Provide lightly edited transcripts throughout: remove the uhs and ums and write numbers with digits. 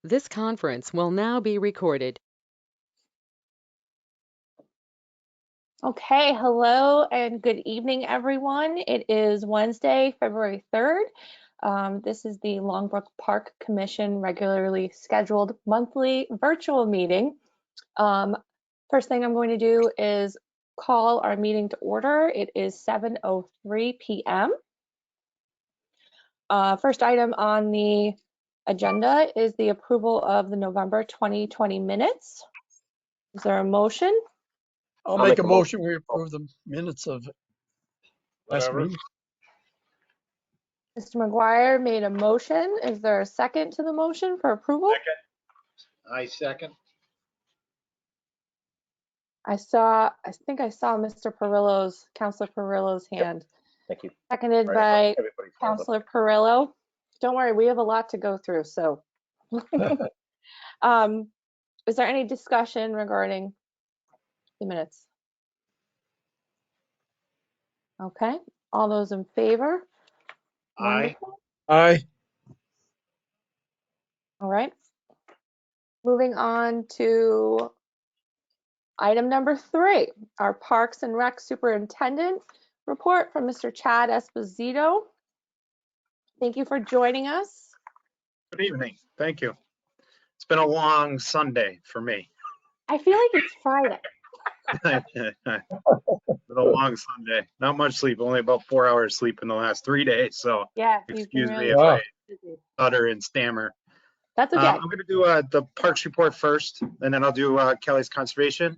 This conference will now be recorded. Okay, hello and good evening, everyone. It is Wednesday, February 3rd. This is the Longbrook Park Commission regularly scheduled monthly virtual meeting. First thing I'm going to do is call our meeting to order. It is 7:03 p.m. First item on the agenda is the approval of the November 2020 minutes. Is there a motion? I'll make a motion. We approve the minutes of last meeting. Mr. McGuire made a motion. Is there a second to the motion for approval? Second. I second. I think I saw Councilor Perillo's hand. Thank you. Seconded by Councilor Perillo. Don't worry, we have a lot to go through, so. Is there any discussion regarding the minutes? Okay, all those in favor? Aye. Wonderful. Aye. All right. Moving on to item number 3, our Parks and Rec Superintendent report from Mr. Chad Esposito. Thank you for joining us. Good evening. Thank you. It's been a long Sunday for me. I feel like it's Friday. Been a long Sunday. Not much sleep, only about 4 hours sleep in the last 3 days. So Yeah, excuse me really if I busy. stutter and stammer. That's okay. I'm going to do the parks report first, and then I'll do Kelly's conservation,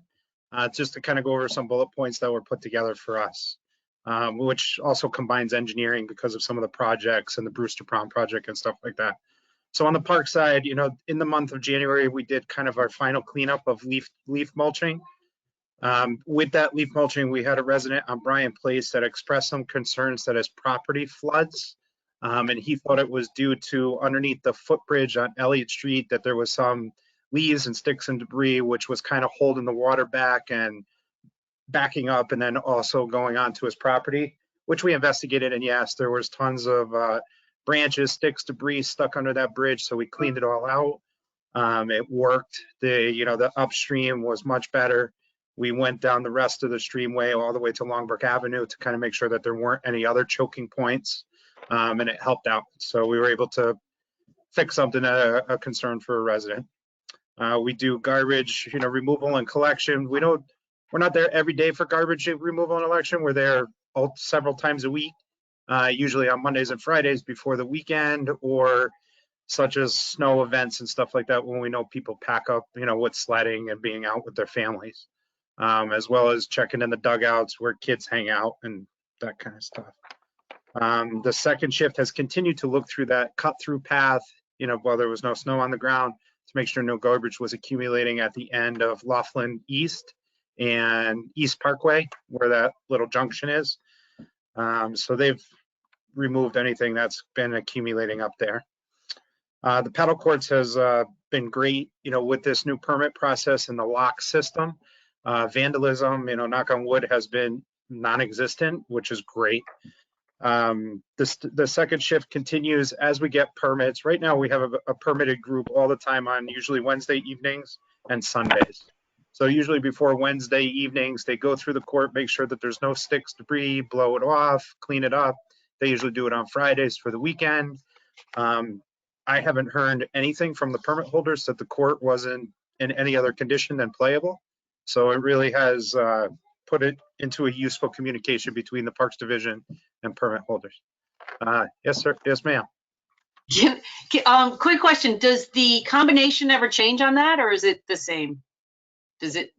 just to kind of go over some bullet points that were put together for us, which also combines engineering because of some of the projects and the Brewster Dam project and stuff like that. So on the park side, you know, in the month of January, we did kind of our final cleanup of leaf mulching. With that leaf mulching, we had a resident on Bryan Place that expressed some concerns that his property floods. And he thought it was due to underneath the footbridge on Elliott Street that there was some leaves and sticks and debris, which was kind of holding the water back and backing up and then also going onto his property, which we investigated. And yes, there was tons of branches, sticks, debris stuck under that bridge. So we cleaned it all out. It worked. The upstream was much better. We went down the rest of the streamway all the way to Longbrook Avenue to kind of make sure that there weren't any other choking points. And it helped out. So we were able to fix something, a concern for a resident. We do garbage, removal and collection. We're not there every day for garbage removal and collection. We're there several times a week, usually on Mondays and Fridays before the weekend, or such as snow events and stuff like that when we know people pack up, with sledding and being out with their families, as well as checking in the dugouts where kids hang out and that kind of stuff. The second shift has continued to look through that cut through path, while there was no snow on the ground, to make sure no garbage was accumulating at the end of Laughlin East and East Parkway, where that little junction is. So they've removed anything that's been accumulating up there. The paddle courts has been great, with this new permit process and the lock system. Vandalism, knock on wood, has been non-existent, which is great. The second shift continues as we get permits. Right now we have a permitted group all the time on usually Wednesday evenings and Sundays. So usually before Wednesday evenings, they go through the court, make sure that there's no sticks, debris, blow it off, clean it up. They usually do it on Fridays for the weekend. I haven't heard anything from the permit holders that the court wasn't in any other condition than playable. So it really has put it into a useful communication between the Parks Division and permit holders. Yes, sir. Yes, ma'am. Quick question. Does the combination ever change on that, or is it the same? Does it?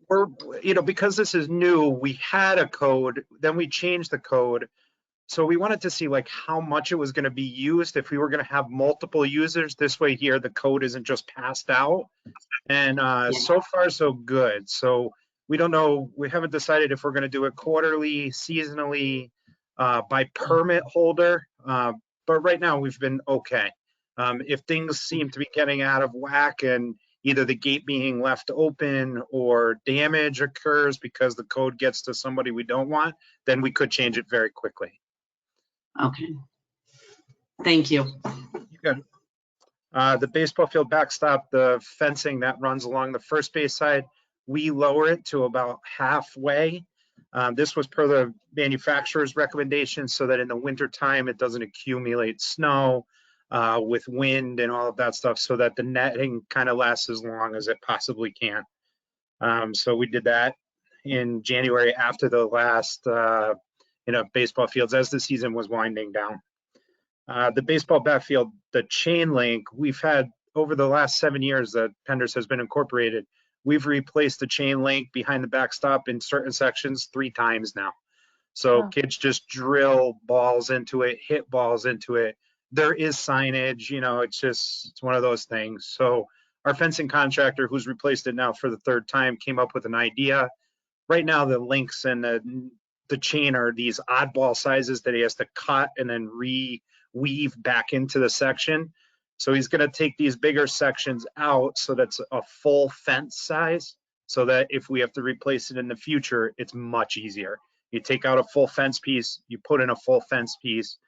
Because this is new, we had a code, then we changed the code. So we wanted to see how much it was going to be used if we were going to have multiple users. This way here, the code isn't just passed out. And so far, so good. So we don't know. We haven't decided if we're going to do it quarterly, seasonally, by permit holder. But right now we've been okay. If things seem to be getting out of whack and either the gate being left open or damage occurs because the code gets to somebody we don't want, then we could change it very quickly. Okay. Thank you. You got it. The baseball field backstop, the fencing that runs along the first base side, we lower it to about halfway. This was per the manufacturer's recommendation so that in the winter time it doesn't accumulate snow with wind and all of that stuff, so that the netting kind of lasts as long as it possibly can. So we did that in January after the last baseball fields as the season was winding down. The baseball backfield, the chain link, we've had over the last 7 years that Penders has been incorporated, we've replaced the chain link behind the backstop in certain sections 3 times now. So kids just drill balls into it, hit balls into it. There is signage, it's one of those things. So our fencing contractor, who's replaced it now for the 3rd time, came up with an idea. Right now, the links and the chain are these oddball sizes that he has to cut and then weave back into the section. So he's going to take these bigger sections out so that's a full fence size, so that if we have to replace it in the future, it's much easier. You take out a full fence piece, you put in a full fence piece.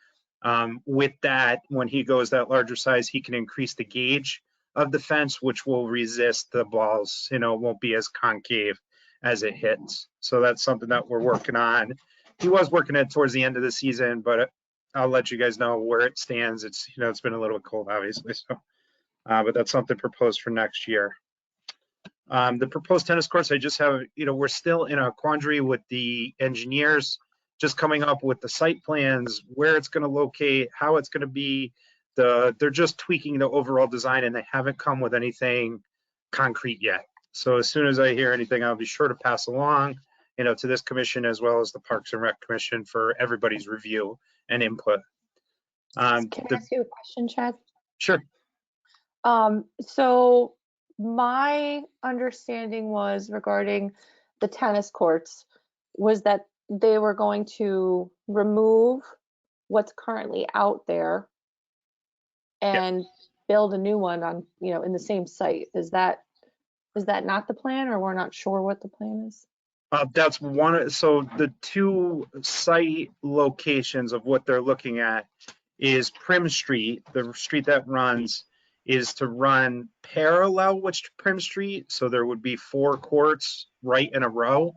With that, when he goes that larger size, he can increase the gauge of the fence, which will resist the balls. It won't be as concave as it hits. So that's something that we're working on. He was working it towards the end of the season, but I'll let you guys know where it stands. It's been a little cold, obviously. So, but that's something proposed for next year. The proposed tennis courts, I just have, we're still in a quandary with the engineers, just coming up with the site plans, where it's going to locate, how it's going to be. They're just tweaking the overall design, and they haven't come with anything concrete yet. So as soon as I hear anything, I'll be sure to pass along, to this commission as well as the Parks and Rec Commission for everybody's review and input. Can I ask you a question, Chad? Sure. So my understanding was regarding the tennis courts was that they were going to remove what's currently out there and build a new one on, in the same site. Is that not the plan, or we're not sure what the plan is? That's one. So the 2 site locations of what they're looking at is Prim Street. The street that runs is to run parallel with Prim Street. So there would be 4 courts right in a row,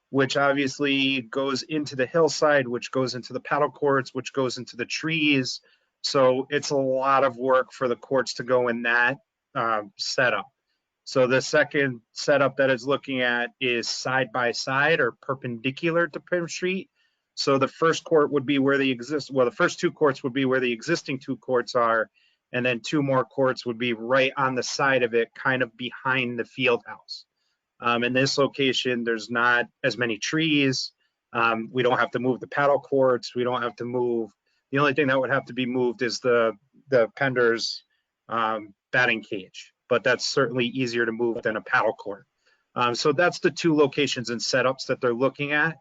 which obviously goes into the hillside, which goes into the paddle courts, which goes into the trees. So it's a lot of work for the courts to go in that setup. So the second setup that it's looking at is side by side or perpendicular to Prim Street. So the first court would be where the first 2 courts would be where the existing 2 courts are, and then 2 more courts would be right on the side of it, kind of behind the field house. In this location, there's not as many trees. We don't have to move the paddle courts. We don't have to move. The only thing that would have to be moved is the Penders batting cage. But that's certainly easier to move than a paddle court. So that's the 2 locations and setups that they're looking at.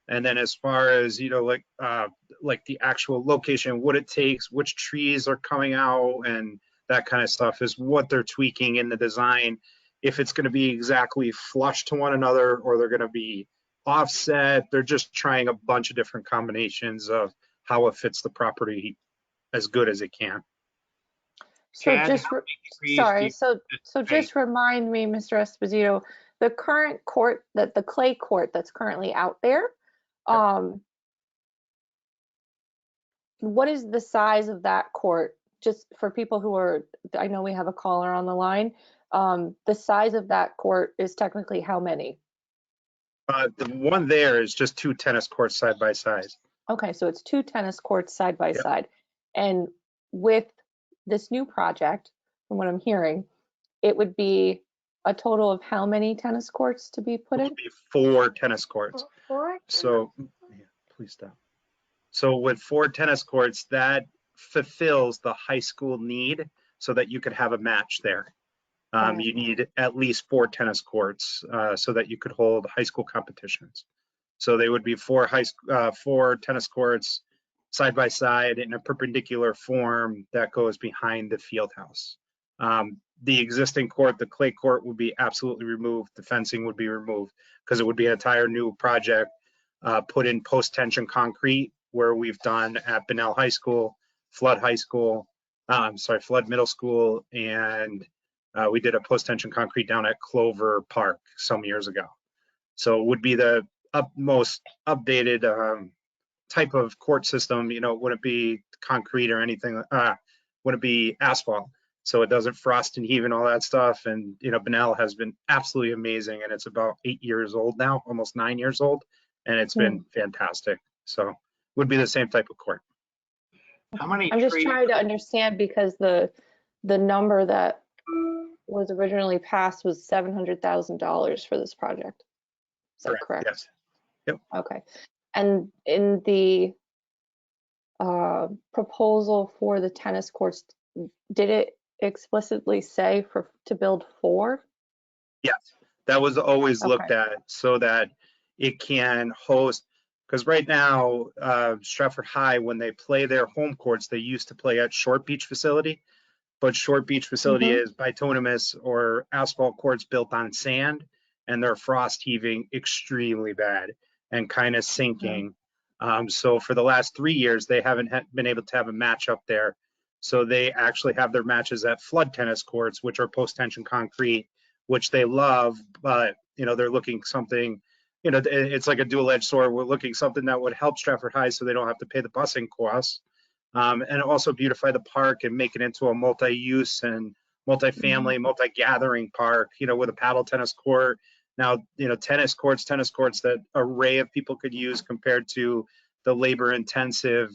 And then as far as, like the actual location, what it takes, which trees are coming out and that kind of stuff is what they're tweaking in the design. If it's going to be exactly flush to one another or they're going to be offset, they're just trying a bunch of different combinations of how it fits the property as good as it can. So just remind me, Mr. Esposito, the current court, the clay court that's currently out there, what is the size of that court? Just for people who are, I know we have a caller on the line. The size of that court is technically how many? The one there is just 2 tennis courts side by side. Okay, so it's 2 tennis courts side by side. And with this new project, from what I'm hearing, it would be a total of how many tennis courts to be put in? It would be 4 tennis courts. 4? So, please stop. So with 4 tennis courts, that fulfills the high school need so that you could have a match there. You need at least 4 tennis courts so that you could hold high school competitions. So they would be 4 tennis courts side by side in a perpendicular form that goes behind the field house. The existing court, the clay court, would be absolutely removed. The fencing would be removed because it would be an entire new project, put in post-tension concrete where we've done at Bunnell High School, Flood High School, Flood Middle School, and we did a post-tension concrete down at Clover Park some years ago. So it would be the most updated type of court system. Wouldn't be concrete or anything. Wouldn't be asphalt. So it doesn't frost and heave and all that stuff. And, Bunnell has been absolutely amazing. And it's about 8 years old now, almost 9 years old. And it's been fantastic. So would be the same type of court. How many I'm just trees? trying to understand because the number that was originally passed was $700,000 for this project. Is that correct? Yes. Yep. Okay. And in the proposal for the tennis courts, did it explicitly say to build 4? Yes, that was always looked at so that it can host, because right now, Stratford High, when they play their home courts, they used to play at Short Beach facility, but Short Beach facility is bituminous or asphalt courts built on sand, and they're frost heaving extremely bad and kind of sinking. So for the last 3 years, they haven't been able to have a match up there. So they actually have their matches at flood tennis courts, which are post-tension concrete, which they love, but they're looking something, it's like a dual-edged sword. We're looking something that would help Stratford High so they don't have to pay the busing costs, and also beautify the park and make it into a multi-use and multi-family, multi-gathering park, with a paddle tennis court. Now, tennis courts that array of people could use compared to the labor-intensive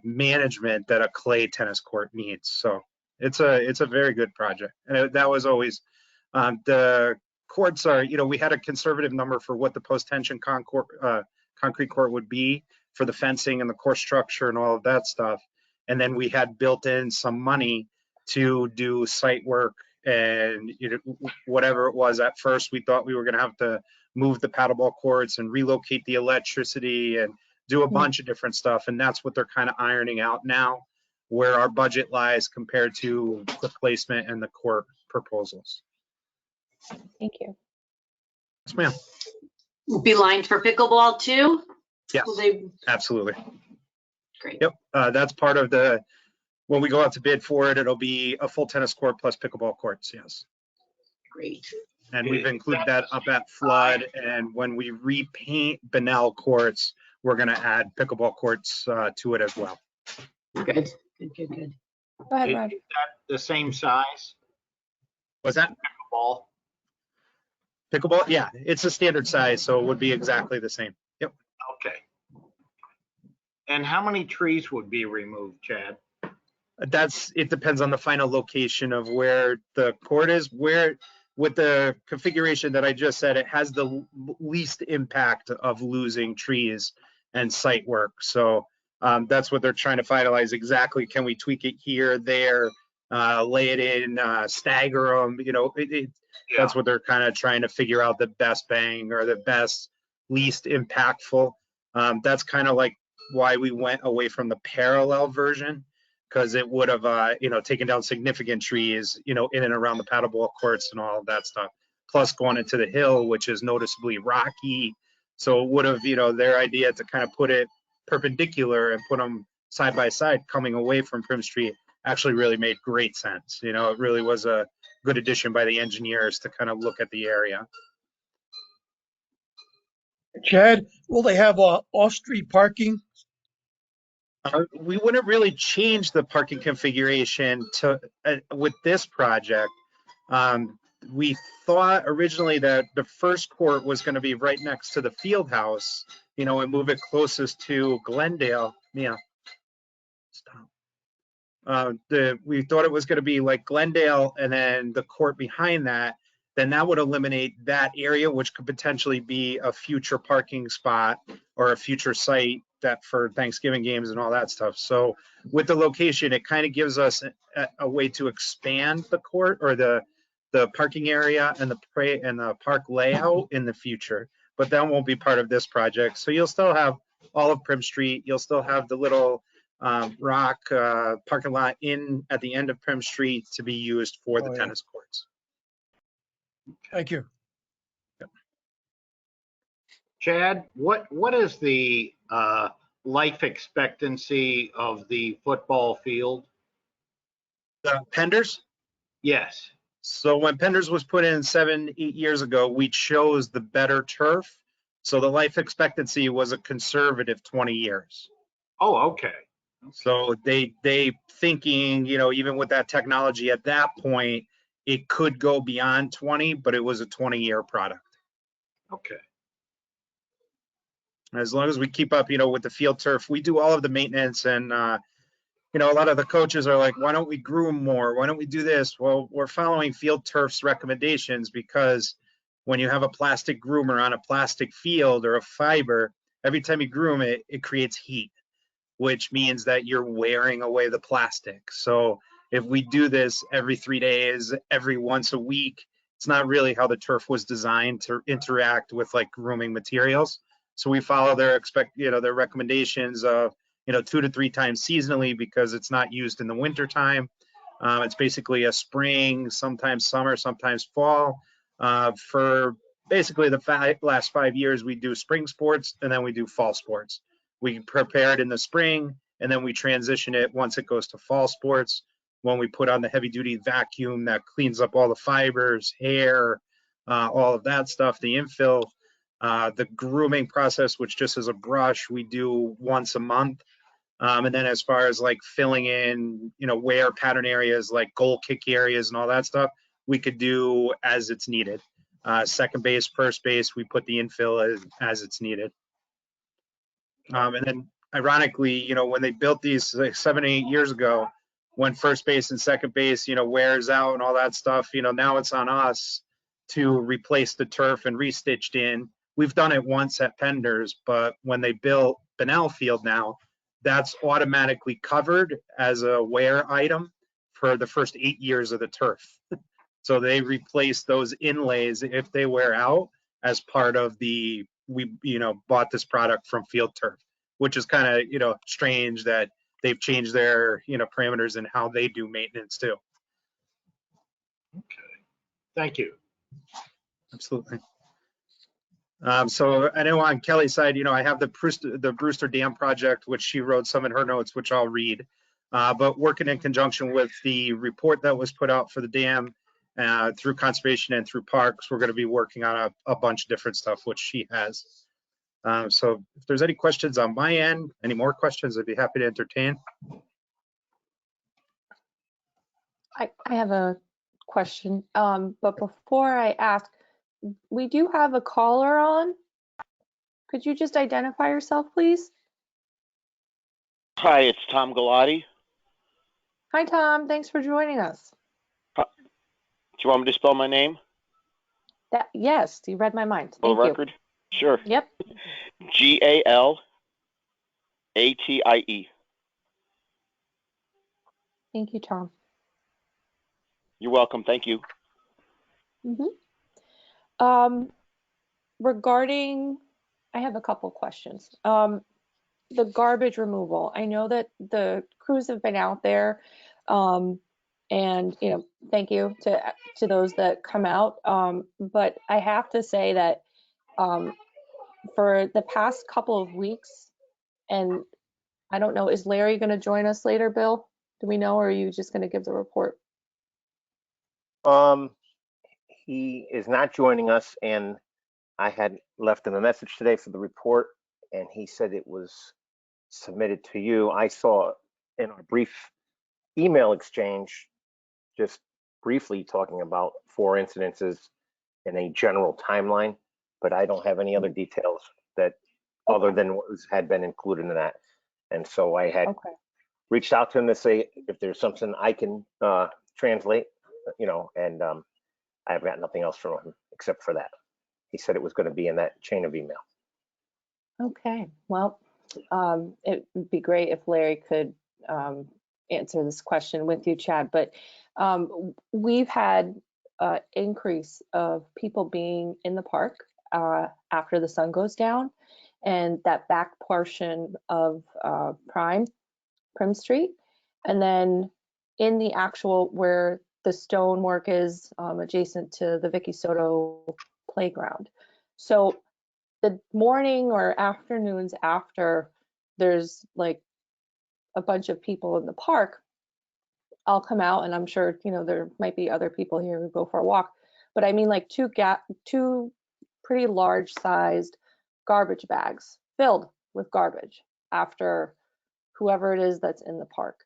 management that a clay tennis court needs. So it's a very good project. And that was always, the courts are, we had a conservative number for what the post-tension concrete court would be for the fencing and the course structure and all of that stuff. And then we had built in some money to do site work and whatever it was. At first, we thought we were going to have to move the paddleball courts and relocate the electricity and do a bunch of different stuff. And that's what they're kind of ironing out now, where our budget lies compared to the placement and the court proposals. Thank you. Yes, ma'am. Will be lined for pickleball too? Yes, Will they? absolutely. Great. Yep, that's part of when we go out to bid for it, it'll be a full tennis court plus pickleball courts, yes. Great. And we've included that up at Flood, and when we repaint Bunnell courts, we're gonna add pickleball courts to it as well. Good. Go ahead, Is Rod. that the same size? Was that Ball? pickleball? Yeah, it's a standard size, so it would be exactly the same. Yep. Okay. And how many trees would be removed, Chad? It depends on the final location of where the court is. Where with the configuration that I just said, it has the least impact of losing trees and site work. So that's what they're trying to finalize exactly. Can we tweak it here, there, lay it in, stagger them? That's what they're kind of trying to figure out, the best bang or the best least impactful. That's kind of like why we went away from the parallel version, because it would have, taken down significant trees, in and around the paddleball courts and all of that stuff. Plus going into the hill, which is noticeably rocky. So it would have, their idea to kind of put it perpendicular and put them side by side coming away from Prim Street actually really made great sense. It really was a good addition by the engineers to kind of look at the area. Chad, will they have off-street parking? We wouldn't really change the parking configuration with this project. We thought originally that the first court was going to be right next to the field house, and move it closest to Glendale. Yeah. Stop. We thought it was going to be like Glendale and then the court behind that. Then that would eliminate that area, which could potentially be a future parking spot or a future site that for Thanksgiving games and all that stuff. So with the location, it kind of gives us a way to expand the court or the parking area and the park layout in the future, but that won't be part of this project. So you'll still have all of Prim Street. You'll still have the little rock parking lot at the end of Prim Street to be used for the tennis courts. Thank you. Chad, what is the life expectancy of the football field? The Penders? Yes. So when Penders was put in 7, 8 years ago, we chose the better turf. So the life expectancy was a conservative 20 years. Oh, okay. So they thinking, even with that technology at that point, it could go beyond 20, but it was a 20-year product. Okay. As long as we keep up, with the field turf, we do all of the maintenance, and a lot of the coaches are like, why don't we groom more? Why don't we do this? Well, we're following field turf's recommendations, because when you have a plastic groomer on a plastic field or a fiber, every time you groom it, it creates heat, which means that you're wearing away the plastic. So if we do this every 3 days, every once a week, it's not really how the turf was designed to interact with like grooming materials. So we follow their their recommendations of 2 to 3 times seasonally, because it's not used in the winter time. It's basically a spring, sometimes summer, sometimes fall. For basically the last 5 years, we do spring sports and then we do fall sports. We prepare it in the spring, and then we transition it once it goes to fall sports, when we put on the heavy duty vacuum that cleans up all the fibers, hair, all of that stuff, the infill. The grooming process, which just is a brush, we do once a month. And then as far as like filling in, wear pattern areas like goal kick areas and all that stuff, we could do as it's needed. Second base, first base, we put the infill as it's needed. And then ironically, when they built these like 7, 8 years ago, when first base and second base, wears out and all that stuff, now it's on us to replace the turf and restitched in. We've done it once at Penders, but when they built Benell Field now, that's automatically covered as a wear item for the first 8 years of the turf. So they replace those inlays if they wear out as part of we bought this product from Field Turf, which is kind of, strange that they've changed their, parameters in how they do maintenance too. Okay. Thank you. Absolutely. So I know on Kelly's side, I have the Brewster Dam project, which she wrote some in her notes, which I'll read. But working in conjunction with the report that was put out for the dam, through conservation and through parks, we're going to be working on a bunch of different stuff, which she has. So if there's any questions on my end, any more questions, I'd be happy to entertain. I have a question, but before I ask, we do have a caller on. Could you just identify yourself, please? Hi, it's Tom Galati. Hi, Tom. Thanks for joining us. Do you want me to spell my name Yes, you read my mind. for Thank the you. record? Sure. Yep. G-A-L-A-T-I-E. Thank you, Tom. You're welcome. Thank you. Regarding, I have a couple questions. The garbage removal. I know that the crews have been out there, and thank you to those that come out. But I have to say that for the past couple of weeks, and I don't know, is Larry going to join us later, Bill? Do we know, or are you just going to give the report? He is not joining us, and I had left him a message today for the report, and he said it was submitted to you. I saw in our brief email exchange, just briefly talking about 4 incidences in a general timeline, but I don't have any other details that other than what had been included in that. And so I had reached out to him to say if there's something I can translate, and I've got nothing else from him except for that. He said it was going to be in that chain of email. Okay, well, it would be great if Larry could answer this question with you, Chad, but we've had an increase of people being in the park after the sun goes down, and that back portion of Prim Street, and then in the actual where the stonework is adjacent to the Vicky Soto playground. So the morning or afternoons after there's like a bunch of people in the park, I'll come out, and I'm sure, there might be other people here who go for a walk, but I mean like two pretty large sized garbage bags filled with garbage after whoever it is that's in the park.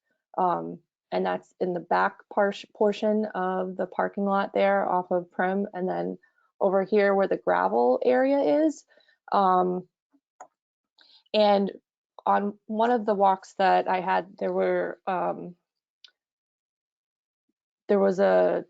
And that's in the back portion of the parking lot there off of Prim, and then over here where the gravel area is. And on one of the walks that I had, there was a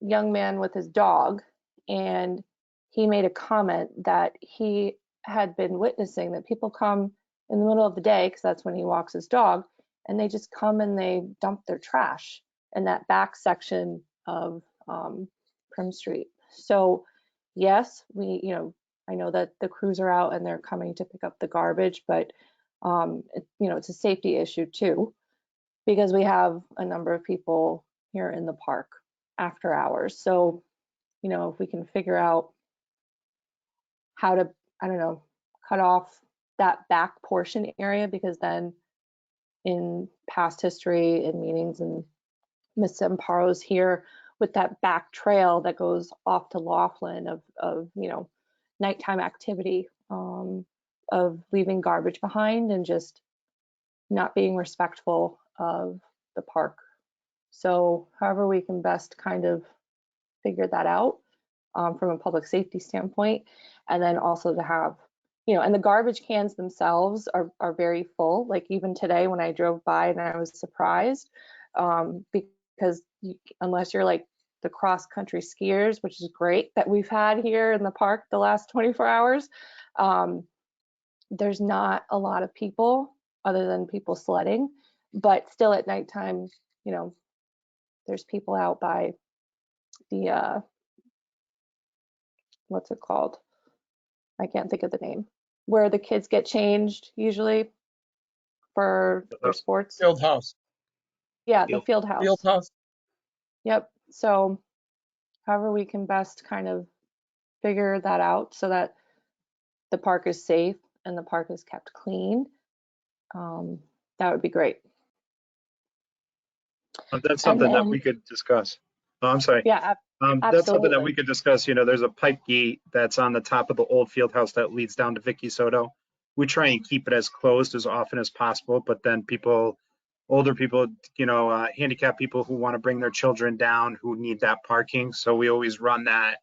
young man with his dog, and he made a comment that he had been witnessing that people come in the middle of the day, because that's when he walks his dog, and they just come and they dump their trash in that back section of Prim Street. So yes, I know that the crews are out and they're coming to pick up the garbage, but it's a safety issue too, because we have a number of people here in the park after hours. So, if we can figure out how to, I don't know, cut off that back portion area, because then in past history in meetings and Ms. Amparo's here with that back trail that goes off to Laughlin of nighttime activity, of leaving garbage behind and just not being respectful of the park. So however we can best kind of figure that out from a public safety standpoint, and then also to have, and the garbage cans themselves are very full. Like even today when I drove by, and I was surprised, because unless you're like the cross country skiers, which is great that we've had here in the park the last 24 hours, there's not a lot of people other than people sledding, but still at nighttime, there's people out by the, what's it called? I can't think of the name, where the kids get changed usually for their sports. Field house. Yeah, the field house. Field house. Yep. So however we can best kind of figure that out so that the park is safe and the park is kept clean, that would be great. That's something that we could discuss. Oh, I'm sorry. Yeah, That's something that absolutely. we could discuss. There's a pipe gate that's on the top of the old field house that leads down to Vicky Soto. We try and keep it as closed as often as possible, but then older people, handicapped people who want to bring their children down who need that parking. So we always run that,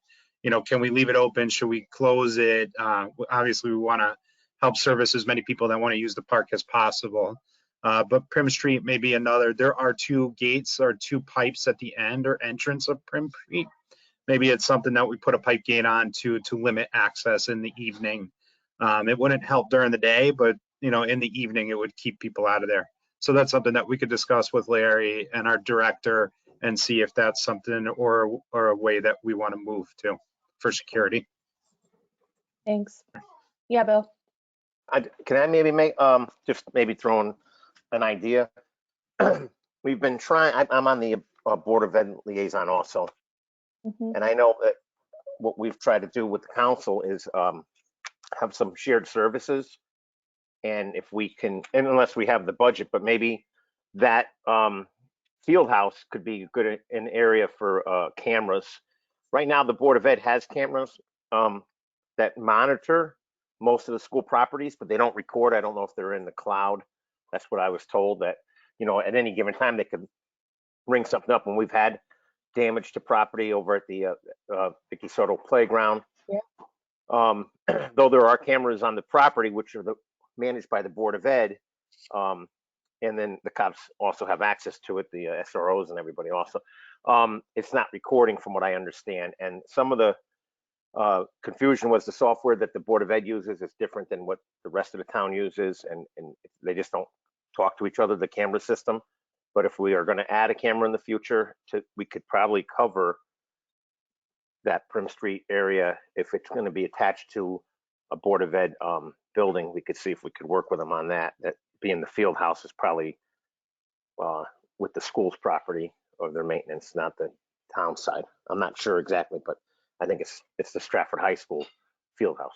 can we leave it open? Should we close it? Obviously we want to help service as many people that want to use the park as possible. But Prim Street may be another. There are two gates or two pipes at the end or entrance of Prim Street. Maybe it's something that we put a pipe gate on to limit access in the evening. It wouldn't help during the day, but in the evening it would keep people out of there. So that's something that we could discuss with Larry and our director and see if that's something or a way that we want to move to for security. Thanks. Yeah, Bill. Can I maybe make just maybe throw an idea? We've been trying. I'm on the Board of Ed liaison also, and I know that what we've tried to do with the council is have some shared services, and if we can, and unless we have the budget, but maybe that field house could be good an area for cameras. Right now, the Board of Ed has cameras that monitor most of the school properties, but they don't record. I don't know if they're in the cloud. That's what I was told, that at any given time they could ring something up, and we've had damage to property over at the Vicky Soto playground. Yeah. Though there are cameras on the property which are managed by the Board of Ed, and then the cops also have access to it, the SROs and everybody also. It's not recording from what I understand, and some of the confusion was the software that the Board of Ed uses is different than what the rest of the town uses, and they just don't talk to each other, the camera system. But if we are going to add a camera in the future, we could probably cover that Prim Street area. If it's going to be attached to a Board of Ed building, we could see if we could work with them on that. That being the field house is probably with the school's property or their maintenance, not the town side. I'm not sure exactly, but I think it's the Stratford High School field house.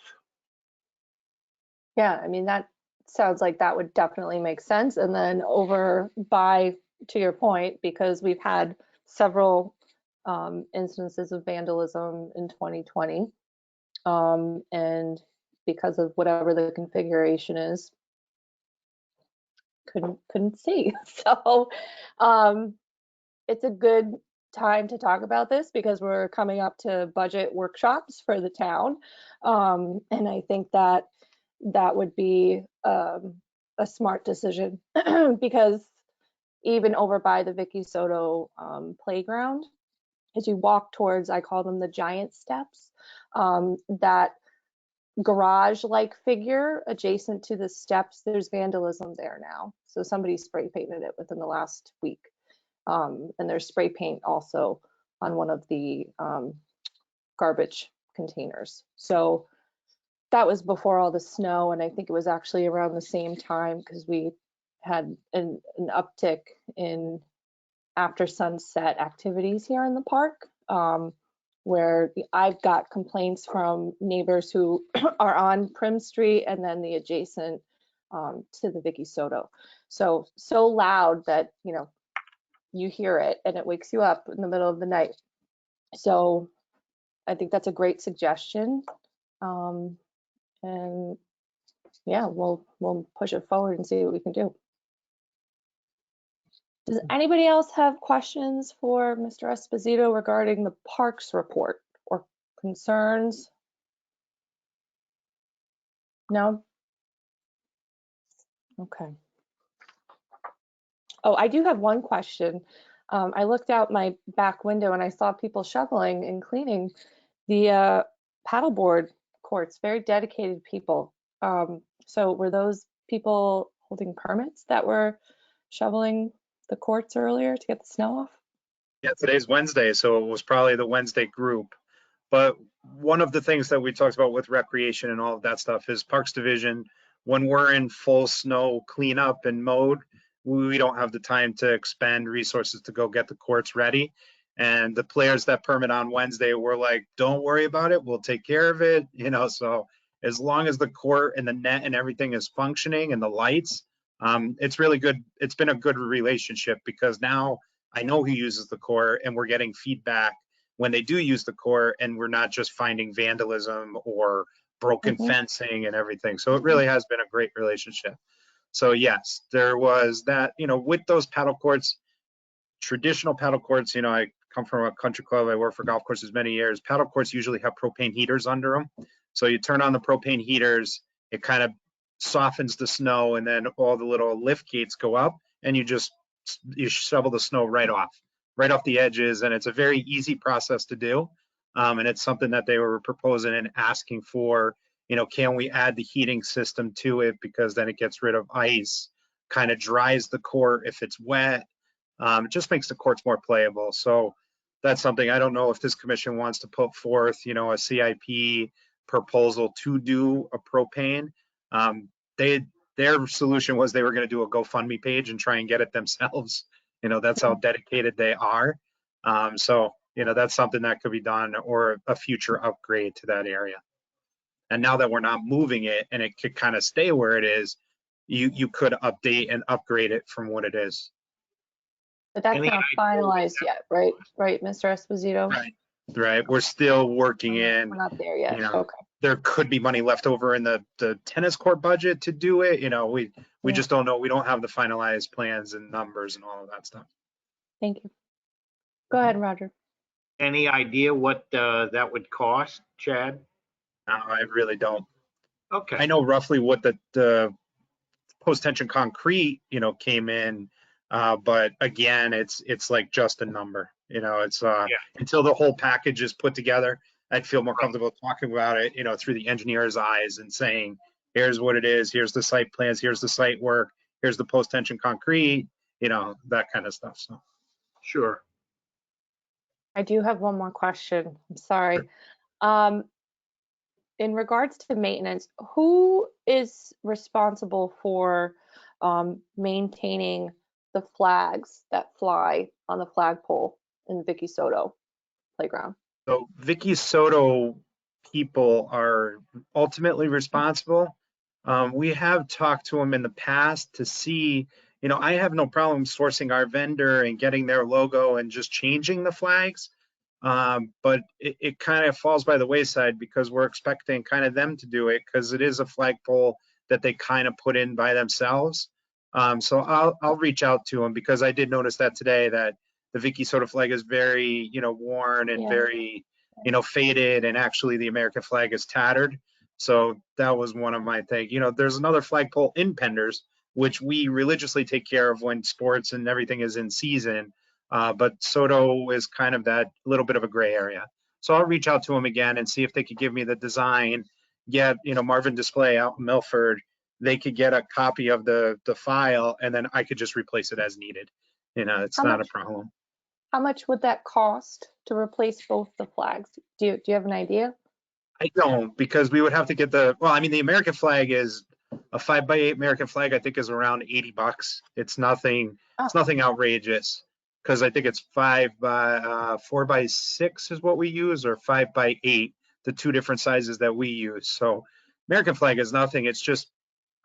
Yeah, I mean, that sounds like that would definitely make sense. And then over by to your point, because we've had several instances of vandalism in 2020. And because of whatever the configuration is, couldn't see. So it's a good time to talk about this because we're coming up to budget workshops for the town. And I think that that would be a smart decision because even over by the Vicky Soto playground, as you walk towards, I call them the giant steps, that garage-like figure adjacent to the steps, there's vandalism there now. So somebody spray painted it within the last week. And there's spray paint also on one of the garbage containers. So that was before all the snow, and I think it was actually around the same time because we had an uptick in after sunset activities here in the park, where I've got complaints from neighbors who are on Prim Street and then the adjacent to the Vicky Soto. So loud that, you know, you hear it and it wakes you up in the middle of the night. So I think that's a great suggestion. And yeah, we'll push it forward and see what we can do. Does anybody else have questions for Mr. Esposito regarding the parks report or concerns? No? Okay. Oh, I do have one question. I looked out my back window and I saw people shoveling and cleaning the paddleboard courts, very dedicated people. So were those people holding permits that were shoveling the courts earlier to get the snow off? Yeah, today's Wednesday, so it was probably the Wednesday group. But one of the things that we talked about with recreation and all of that stuff is Parks Division, when we're in full snow cleanup and mode, we don't have the time to expend resources to go get the courts ready. And the players that permit on Wednesday were like, don't worry about it, we'll take care of it. You know, so as long as the court and the net and everything is functioning and the lights, it's really good. It's been a good relationship because now I know who uses the court and we're getting feedback when they do use the court, and we're not just finding vandalism or broken fencing and everything. So it really has been a great relationship. So yes, there was that, you know, with those paddle courts, traditional paddle courts, you know, I come from a country club, I worked for golf courses many years. Paddle courts usually have propane heaters under them. So you turn on the propane heaters, it kind of softens the snow, and then all the little lift gates go up and you shovel the snow right off the edges. And it's a very easy process to do. And it's something that they were proposing and asking for, you know, can we add the heating system to it, because then it gets rid of ice, kind of dries the court if it's wet. It just makes the courts more playable. So that's something, I don't know if this commission wants to put forth, you know, a CIP proposal to do a propane. Their solution was they were going to do a GoFundMe page and try and get it themselves. You know, that's how dedicated they are. So, you know, that's something that could be done, or a future upgrade to that area. And now that we're not moving it and it could kind of stay where it is, you could update and upgrade it from what it is. But that's Any not idea finalized yet, right? Right, Mr. Esposito? Right. We're still working in. We're not there yet. You know, okay. there could be money left over in the tennis court budget to do it. You know, we just don't know. We don't have the finalized plans and numbers and all of that stuff. Thank you. Go ahead, Roger. Any idea what that would cost, Chad? No, I really don't. Okay. I know roughly what the post-tension concrete, you know, came in, but again, it's like just a number. You know, it's until the whole package is put together, I'd feel more comfortable talking about it, you know, through the engineer's eyes and saying, here's what it is, here's the site plans, here's the site work, here's the post-tension concrete, you know, that kind of stuff. So Sure. I do have one more question. I'm sorry. In regards to maintenance, who is responsible for maintaining the flags that fly on the flagpole in Vicky Soto playground? So Vicky Soto people are ultimately responsible. We have talked to them in the past to see, I have no problem sourcing our vendor and getting their logo and just changing the flags. But it kind of falls by the wayside because we're expecting kind of them to do it because it is a flagpole that they kind of put in by themselves. So I'll reach out to them because I did notice that today that the Vicky Soda flag is very, worn and Yeah. very, faded, and actually the American flag is tattered. So that was one of my things. There's another flagpole in Penders, which we religiously take care of when sports and everything is in season. But Soto is kind of that little bit of a gray area. So I'll reach out to them again and see if they could give me the design, get, Marvin Display out in Milford, they could get a copy of the file, and then I could just replace it as needed. It's How not a much? problem. How much would that cost to replace both the flags? Do you have an idea? I don't, because we would have to get the American flag is a 5x8 American flag, I think is around $80. It's nothing outrageous, because I think it's 4x6 is what we use, or 5x8, the two different sizes that we use. So American flag is nothing. It's just,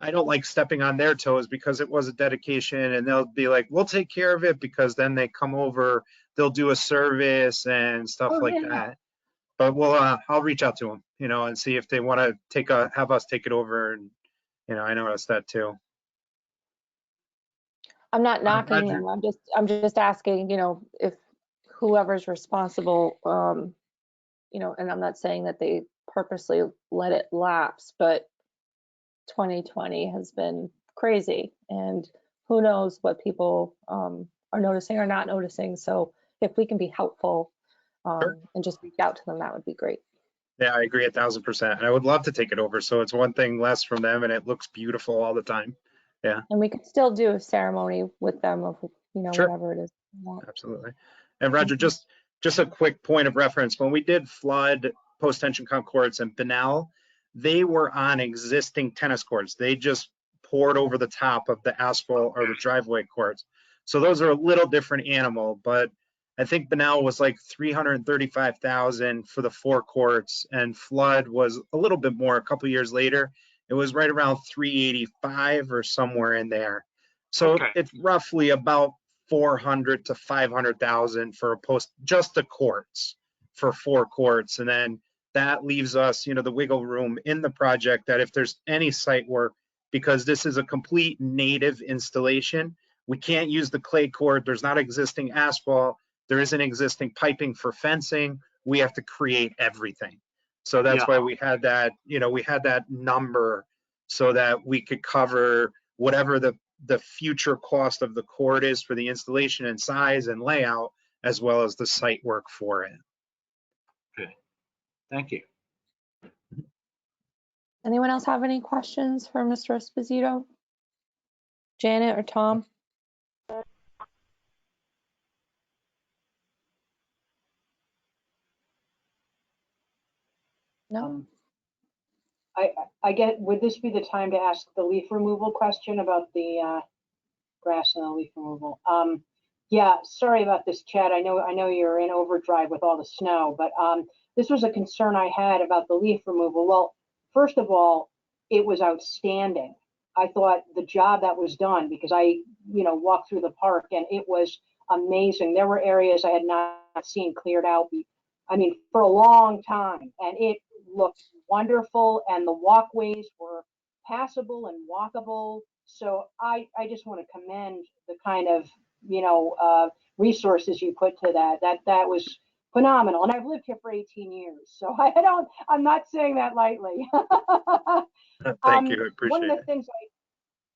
I don't like stepping on their toes because it was a dedication, and they'll be like, we'll take care of it, because then they come over, they'll do a service and stuff like that. But I'll reach out to them, and see if they want to have us take it over. And, I noticed that too. I'm not knocking Roger. them. I'm just asking, if whoever's responsible, and I'm not saying that they purposely let it lapse, but 2020 has been crazy, and who knows what people are noticing or not noticing. So if we can be helpful and just reach out to them, that would be great. Yeah, I agree 1,000%. And I would love to take it over. So it's one thing less from them, and it looks beautiful all the time. Yeah. And we could still do a ceremony with them of, Sure. whatever it is. Absolutely. And Roger, just a quick point of reference. When we did flood post-tension courts in Bunnell, they were on existing tennis courts. They just poured over the top of the asphalt or the driveway courts. So those are a little different animal, but I think Bunnell was like 335,000 for the 4 courts, and flood was a little bit more a couple years later. It was right around 385 or somewhere in there. So Okay. it's roughly about 400 to 500,000 for just the courts for 4 courts. And then that leaves us, the wiggle room in the project that if there's any site work, because this is a complete native installation, we can't use the clay court. There's not existing asphalt. There isn't existing piping for fencing. We have to create everything. So that's why we had that, we had that number so that we could cover whatever the future cost of the court is for the installation and size and layout, as well as the site work for it. Okay. Thank you. Anyone else have any questions for Mr. Esposito? Janet or Tom? No? I get, would this be the time to ask the leaf removal question about the grass and the leaf removal? Yeah, sorry about this, Chad. I know you're in overdrive with all the snow, but this was a concern I had about the leaf removal. Well, first of all, it was outstanding. I thought the job that was done, because I, walked through the park and it was amazing. There were areas I had not seen cleared out, for a long time, and it looked wonderful, and the walkways were passable and walkable. So I just want to commend the kind of resources you put to that. That was phenomenal, and I've lived here for 18 years, so I'm not saying that lightly. Thank you, I appreciate one of the it. things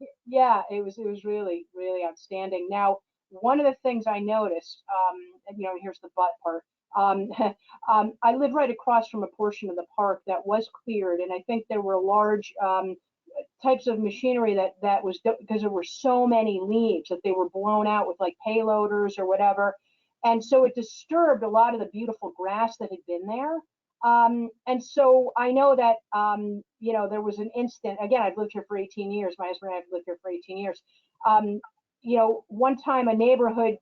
it was really, really outstanding. Now, one of the things I noticed, here's the but part. I live right across from a portion of the park that was cleared, and I think there were large types of machinery that was, because there were so many leaves that they were blown out with like payloaders or whatever, and so it disturbed a lot of the beautiful grass that had been there. And so I know that there was an instant. Again, I've lived here for 18 years. My husband and I have lived here for 18 years. One time a neighborhood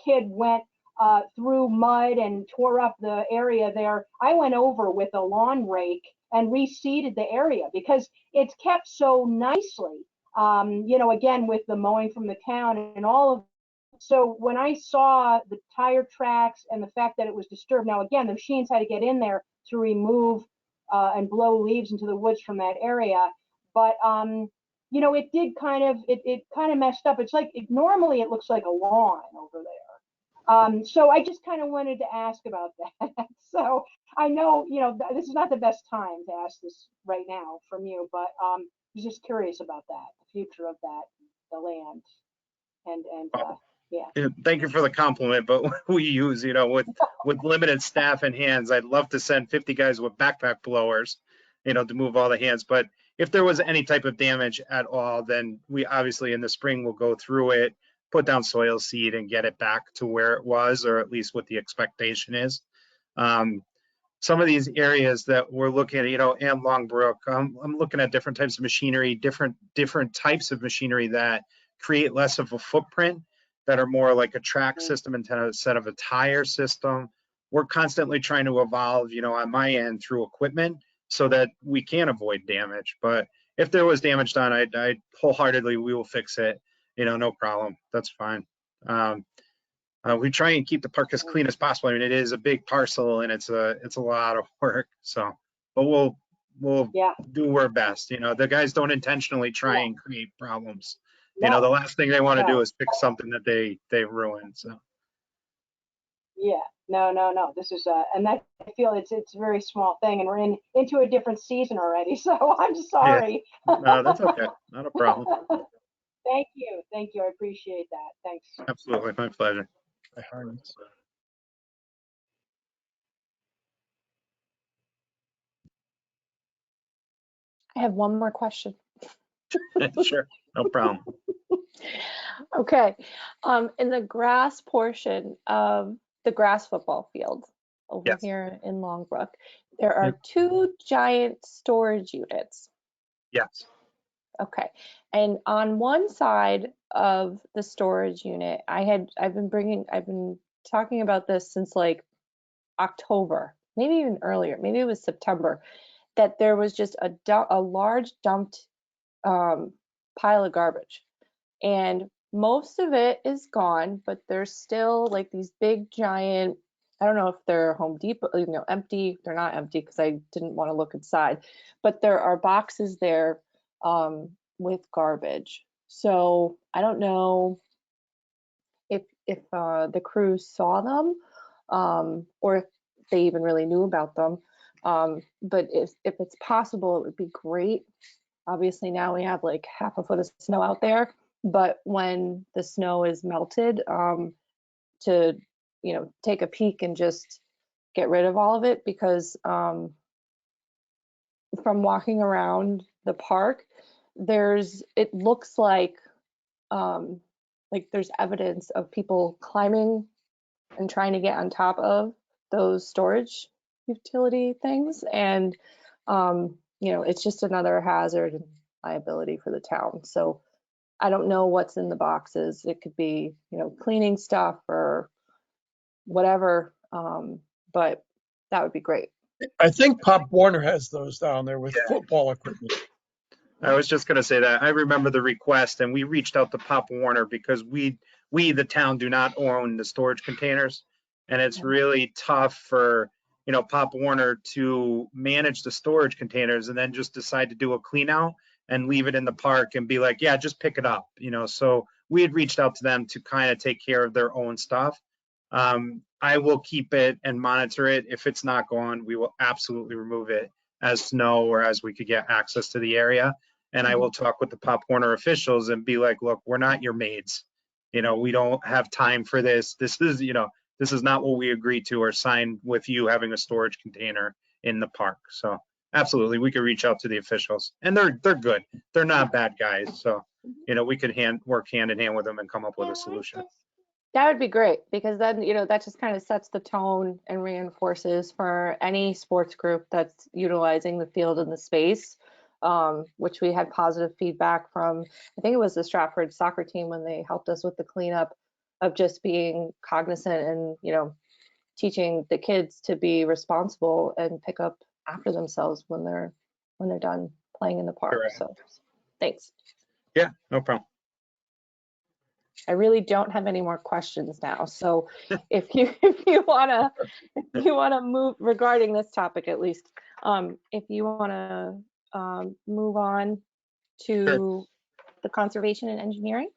kid went through mud and tore up the area there. I went over with a lawn rake and reseeded the area because it's kept so nicely. you know, again, with the mowing from the town and all of. So when I saw the tire tracks and the fact that it was disturbed, now again, the machines had to get in there to remove and blow leaves into the woods from that area. But you know, it did kind of, it kind of messed up. It's like, normally it looks like a lawn over there. So I just kind of wanted to ask about that. So I know, you know, this is not the best time to ask this right now from you, but I was just curious about that, the future of that, the land, and yeah. Thank you for the compliment, but we use, you know, with limited staff and hands, I'd love to send 50 guys with backpack blowers, you know, to move all the hands. But if there was any type of damage at all, then we obviously in the spring will go through it, put down soil seed and get it back to where it was, or at least what the expectation is. Some of these areas that we're looking at, you know, and Longbrook, I'm looking at different types of machinery, different types of machinery that create less of a footprint, that are more like a track system instead of a tire system. We're constantly trying to evolve, you know, on my end through equipment so that we can avoid damage. But if there was damage done, I wholeheartedly, we will fix it. You know, no problem. That's fine. We try and keep the park as clean as possible. I mean, it is a big parcel and it's a lot of work. So, but we'll do our best. You know, the guys don't intentionally try and create problems. You know, the last thing they want to do is fix something that they ruin. So. Yeah, no. This is and I feel it's a very small thing, and we're into a different season already. So I'm sorry. Yeah. No, that's okay. Not a problem. Thank you. I appreciate that. Thanks. Absolutely, my pleasure. I have one more question. Sure, no problem. Okay. In the grass portion of the grass football field over here in Longbrook, there are two giant storage units. Yes. Okay. And on one side of the storage unit, I've been talking about this since like October, maybe even earlier, maybe it was September, that there was just a large dumped pile of garbage. And most of it is gone, but there's still like these big giant, I don't know if they're Home Depot, you know, empty. They're not empty because I didn't want to look inside, but there are boxes there with garbage. So I don't know if the crew saw them or if they even really knew about them. But if it's possible, it would be great. Obviously now we have like half a foot of snow out there, but when the snow is melted, to, you know, take a peek and just get rid of all of it, because from walking around the park, it looks like there's evidence of people climbing and trying to get on top of those storage utility things. And, you know, it's just another hazard and liability for the town. So I don't know what's in the boxes. It could be, you know, cleaning stuff or whatever, but that would be great. I think Pop Warner has those down there with football equipment. I was just going to say that. I remember the request, and we reached out to Pop Warner because we, the town, do not own the storage containers. And it's really tough for, you know, Pop Warner to manage the storage containers and then just decide to do a clean out and leave it in the park and be like, yeah, just pick it up, you know. So we had reached out to them to kind of take care of their own stuff. I will keep it and monitor it. If it's not gone, we will absolutely remove it as snow or as we could get access to the area. And I will talk with the Pop Warner officials and be like, look, we're not your maids. You know, we don't have time for this. This is, you know, this is not what we agreed to or signed with you having a storage container in the park. So absolutely, we could reach out to the officials, and they're good. They're not bad guys. So, you know, we could work hand in hand with them and come up with a solution. That would be great, because then, you know, that just kind of sets the tone and reinforces for any sports group that's utilizing the field and the space, which we had positive feedback from, I think it was the Stratford soccer team when they helped us with the cleanup, of just being cognizant and, you know, teaching the kids to be responsible and pick up after themselves when they're done playing in the park. Correct. So thanks. Yeah, no problem. I really don't have any more questions now. So if you wanna move regarding this topic at least, if you wanna move on Sure. to the conservation and engineering.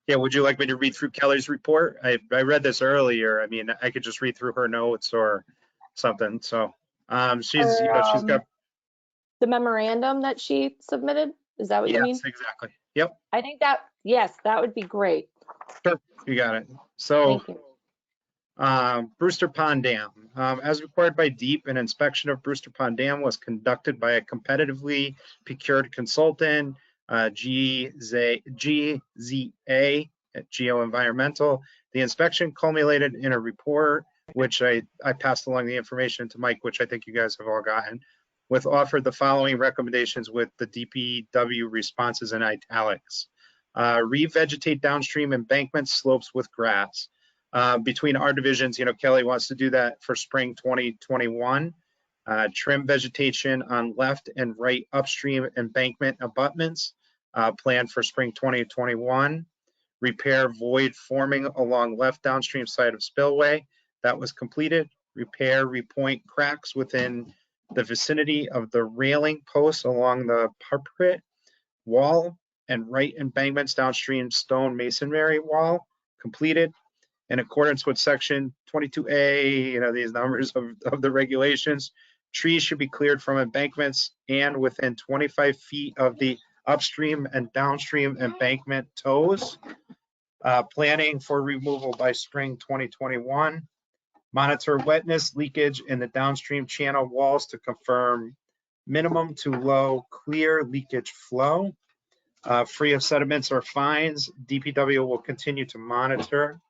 Yeah, would you like me to read through Kelly's report? I read this earlier. I mean, I could just read through her notes or something. So she's, you Or know, she's got, the memorandum that she submitted, is that what you mean? yes, exactly. Yep, I think that, yes, that would be great. sure, you got it. So Thank you. Brewster Pond Dam. As required by DEEP, an inspection of Brewster Pond Dam was conducted by a competitively procured consultant, GZA at Geo Environmental. The inspection culminated in a report, which I passed along the information to Mike, which I think you guys have all gotten, with offered the following recommendations with the DPW responses in italics. Revegetate downstream embankment slopes with grass. Between our divisions, you know, Kelly wants to do that for spring 2021. Trim vegetation on left and right upstream embankment abutments, planned for spring 2021. Repair void forming along left downstream side of spillway, that was completed. Repair repoint cracks within the vicinity of the railing posts along the parapet wall and right embankments downstream stone masonry wall, completed. In accordance with section 22A, you know, these numbers of the regulations, trees should be cleared from embankments and within 25 feet of the upstream and downstream embankment toes. Planning for removal by spring 2021. Monitor wetness leakage in the downstream channel walls to confirm minimum to low clear leakage flow. Free of sediments or fines, DPW will continue to monitor.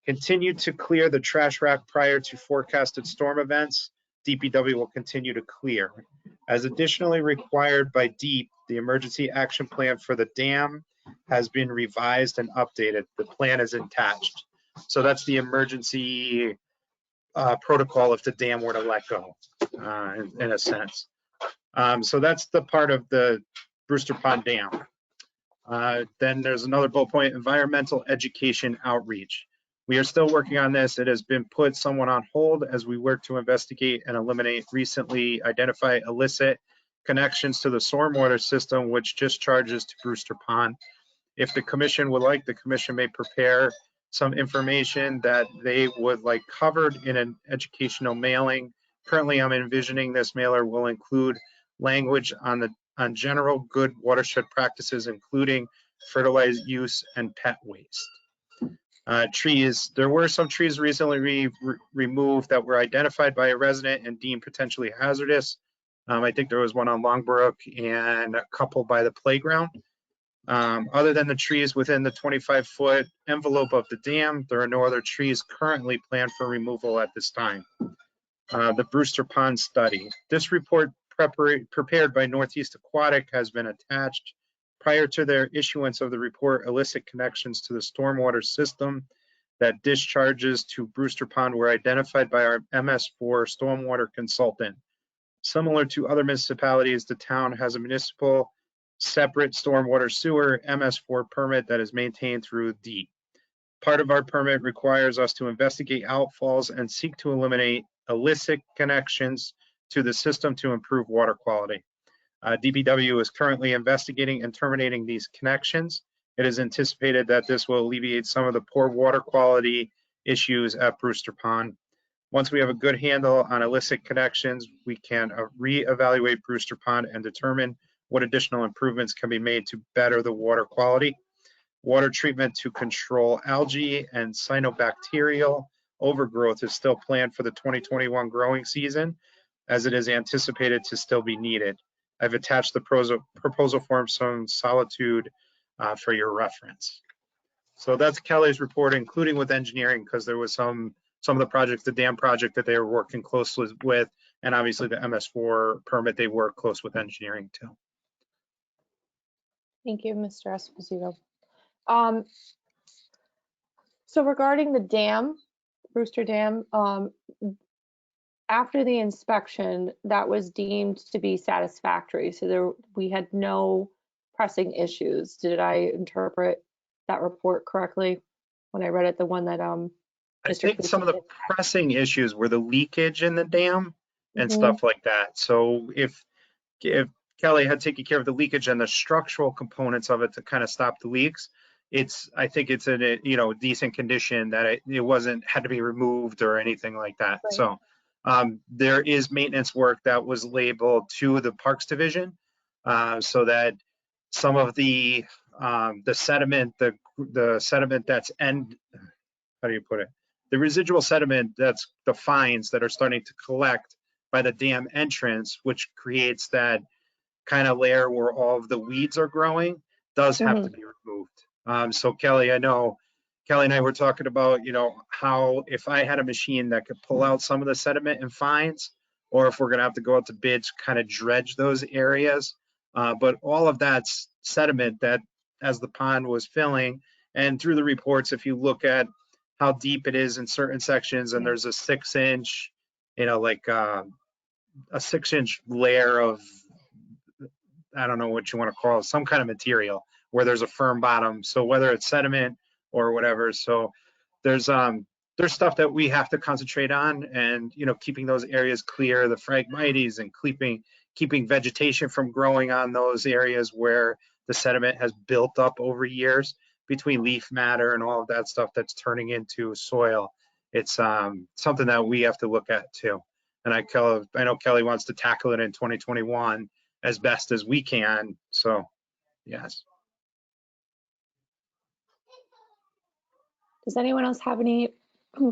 Continue to clear the trash rack prior to forecasted storm events. DPW will continue to clear. As additionally required by DEEP, the emergency action plan for the dam has been revised and updated. The plan is attached. So that's the emergency protocol if the dam were to let go, in a sense. So that's the part of the Brewster Pond Dam. Then there's another bullet point, environmental education outreach. We are still working on this. It has been put somewhat on hold as we work to investigate and eliminate recently identified illicit connections to the stormwater system, which discharges to Brewster Pond. If the commission would like, the commission may prepare some information that they would like covered in an educational mailing. Currently, I'm envisioning this mailer will include language on general good watershed practices, including fertilizer use and pet waste. Trees, there were some trees recently removed that were identified by a resident and deemed potentially hazardous. I think there was one on Longbrook and a couple by the playground. Other than the trees within the 25-foot envelope of the dam, there are no other trees currently planned for removal at this time. The Brewster Pond study. This report prepared by Northeast Aquatic has been attached. Prior to their issuance of the report, illicit connections to the stormwater system that discharges to Brewster Pond were identified by our MS4 stormwater consultant. Similar to other municipalities, the town has a municipal separate stormwater sewer MS4 permit that is maintained through DEEP. Part of our permit requires us to investigate outfalls and seek to eliminate illicit connections to the system to improve water quality. DPW is currently investigating and terminating these connections. It is anticipated that this will alleviate some of the poor water quality issues at Brewster Pond. Once we have a good handle on illicit connections, we can reevaluate Brewster Pond and determine what additional improvements can be made to better the water quality. Water treatment to control algae and cyanobacterial overgrowth is still planned for the 2021 growing season, as it is anticipated to still be needed. I've attached the proposal form some solitude for your reference. So that's Kelly's report, including with engineering, because there was some of the projects, the dam project that they were working closely with, and obviously the MS4 permit, they work close with engineering too. Thank you, Mr. Esposito. So regarding the dam, Brewster Dam, after the inspection, that was deemed to be satisfactory. So we had no pressing issues. Did I interpret that report correctly when I read it? The one that I Mr. think some of the Casey pressing issues were the leakage in the dam and did? stuff like that. So if Kelly had taken care of the leakage and the structural components of it to kind of stop the leaks, I think it's in a, you know, decent condition, that it wasn't had to be removed or anything like that. Right. So there is maintenance work that was labeled to the Parks Division, so that some of the sediment, the sediment that's how do you put it? The residual sediment, that's the fines that are starting to collect by the dam entrance, which creates that kind of layer where all of the weeds are growing, does have to be removed. So Kelly, I know Kelly and I were talking about, you know, how if I had a machine that could pull out some of the sediment and fines, or if we're gonna have to go out to bids, kind of dredge those areas. But all of that sediment that, as the pond was filling, and through the reports, if you look at how deep it is in certain sections, and there's a 6-inch, you know, like a 6-inch layer of, I don't know what you want to call it, some kind of material where there's a firm bottom. So whether it's sediment or whatever, so there's stuff that we have to concentrate on, and, you know, keeping those areas clear, the phragmites, and keeping vegetation from growing on those areas where the sediment has built up over years between leaf matter and all of that stuff that's turning into soil. It's something that we have to look at too. And I know Kelly wants to tackle it in 2021 as best as we can. So, yes. Does anyone else have any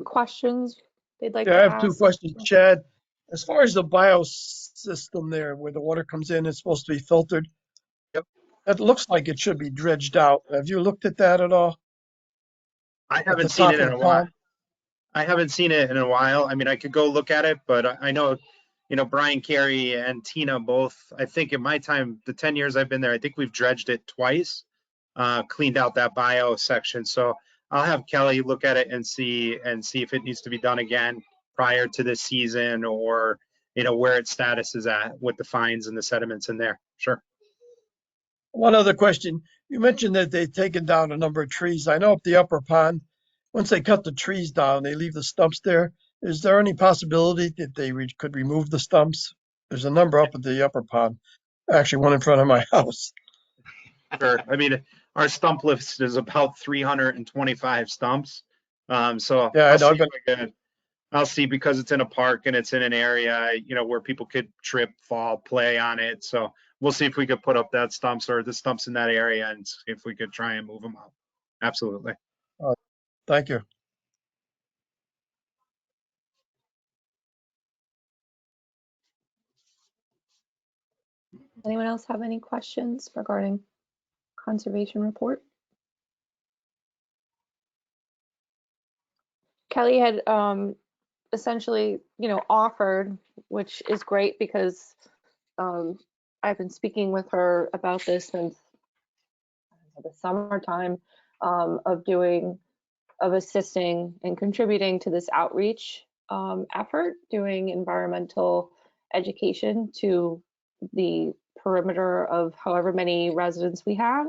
questions they'd like Yeah, to I have two ask? questions, Chad. As far as the biosystem there, where the water comes in, it's supposed to be filtered. Yep. It looks like it should be dredged out. Have you looked at that at all? I At the haven't seen top it of in the a while. pond? I haven't seen it in a while. I mean, I could go look at it, but I know, you know, Brian Carey and Tina both, I think in my time, the 10 years I've been there, I think we've dredged it twice, cleaned out that bio section. So I'll have Kelly look at it and see if it needs to be done again prior to this season, or, you know, where its status is at with the fines and the sediments in there. Sure. One other question. You mentioned that they've taken down a number of trees. I know up the upper pond, once they cut the trees down, they leave the stumps there. Is there any possibility that they could remove the stumps? There's a number up at the upper pond, actually one in front of my house. Sure. I mean, our stump list is about 325 stumps. So Yeah, I I'll know. see if I can. I'll see, because it's in a park and it's in an area, you know, where people could trip, fall, play on it. So we'll see if we could put up that stumps or the stumps in that area, and see if we could try and move them out. Absolutely. Thank you. Anyone else have any questions regarding conservation report? Kelly had essentially, you know, offered, which is great because I've been speaking with her about this since the summertime, of assisting and contributing to this outreach effort, doing environmental education to the perimeter of however many residents we have,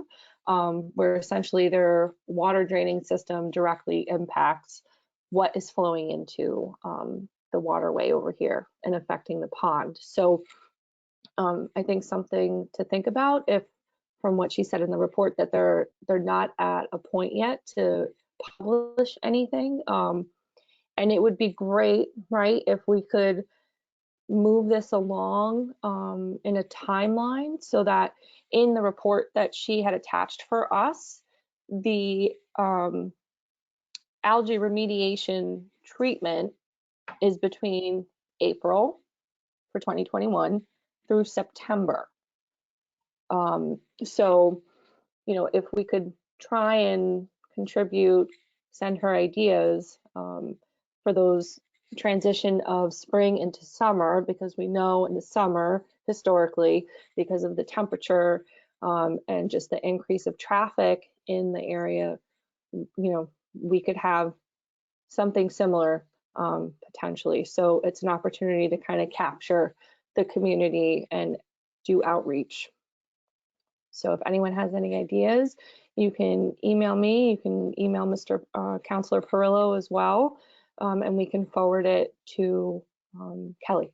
where essentially their water draining system directly impacts what is flowing into the waterway over here and affecting the pond. So I think something to think about, if from what she said in the report that they're not at a point yet to publish anything. And it would be great, right, if we could move this along in a timeline, so that in the report that she had attached for us, the algae remediation treatment is between April for 2021 through September. So, you know, if we could try and contribute, send her ideas for those transition of spring into summer, because we know in the summer, historically, because of the temperature and just the increase of traffic in the area, you know, we could have something similar potentially. So it's an opportunity to kind of capture the community and do outreach. So if anyone has any ideas, you can email me, you can email Mr. Counselor Perillo as well, and we can forward it to Kelly.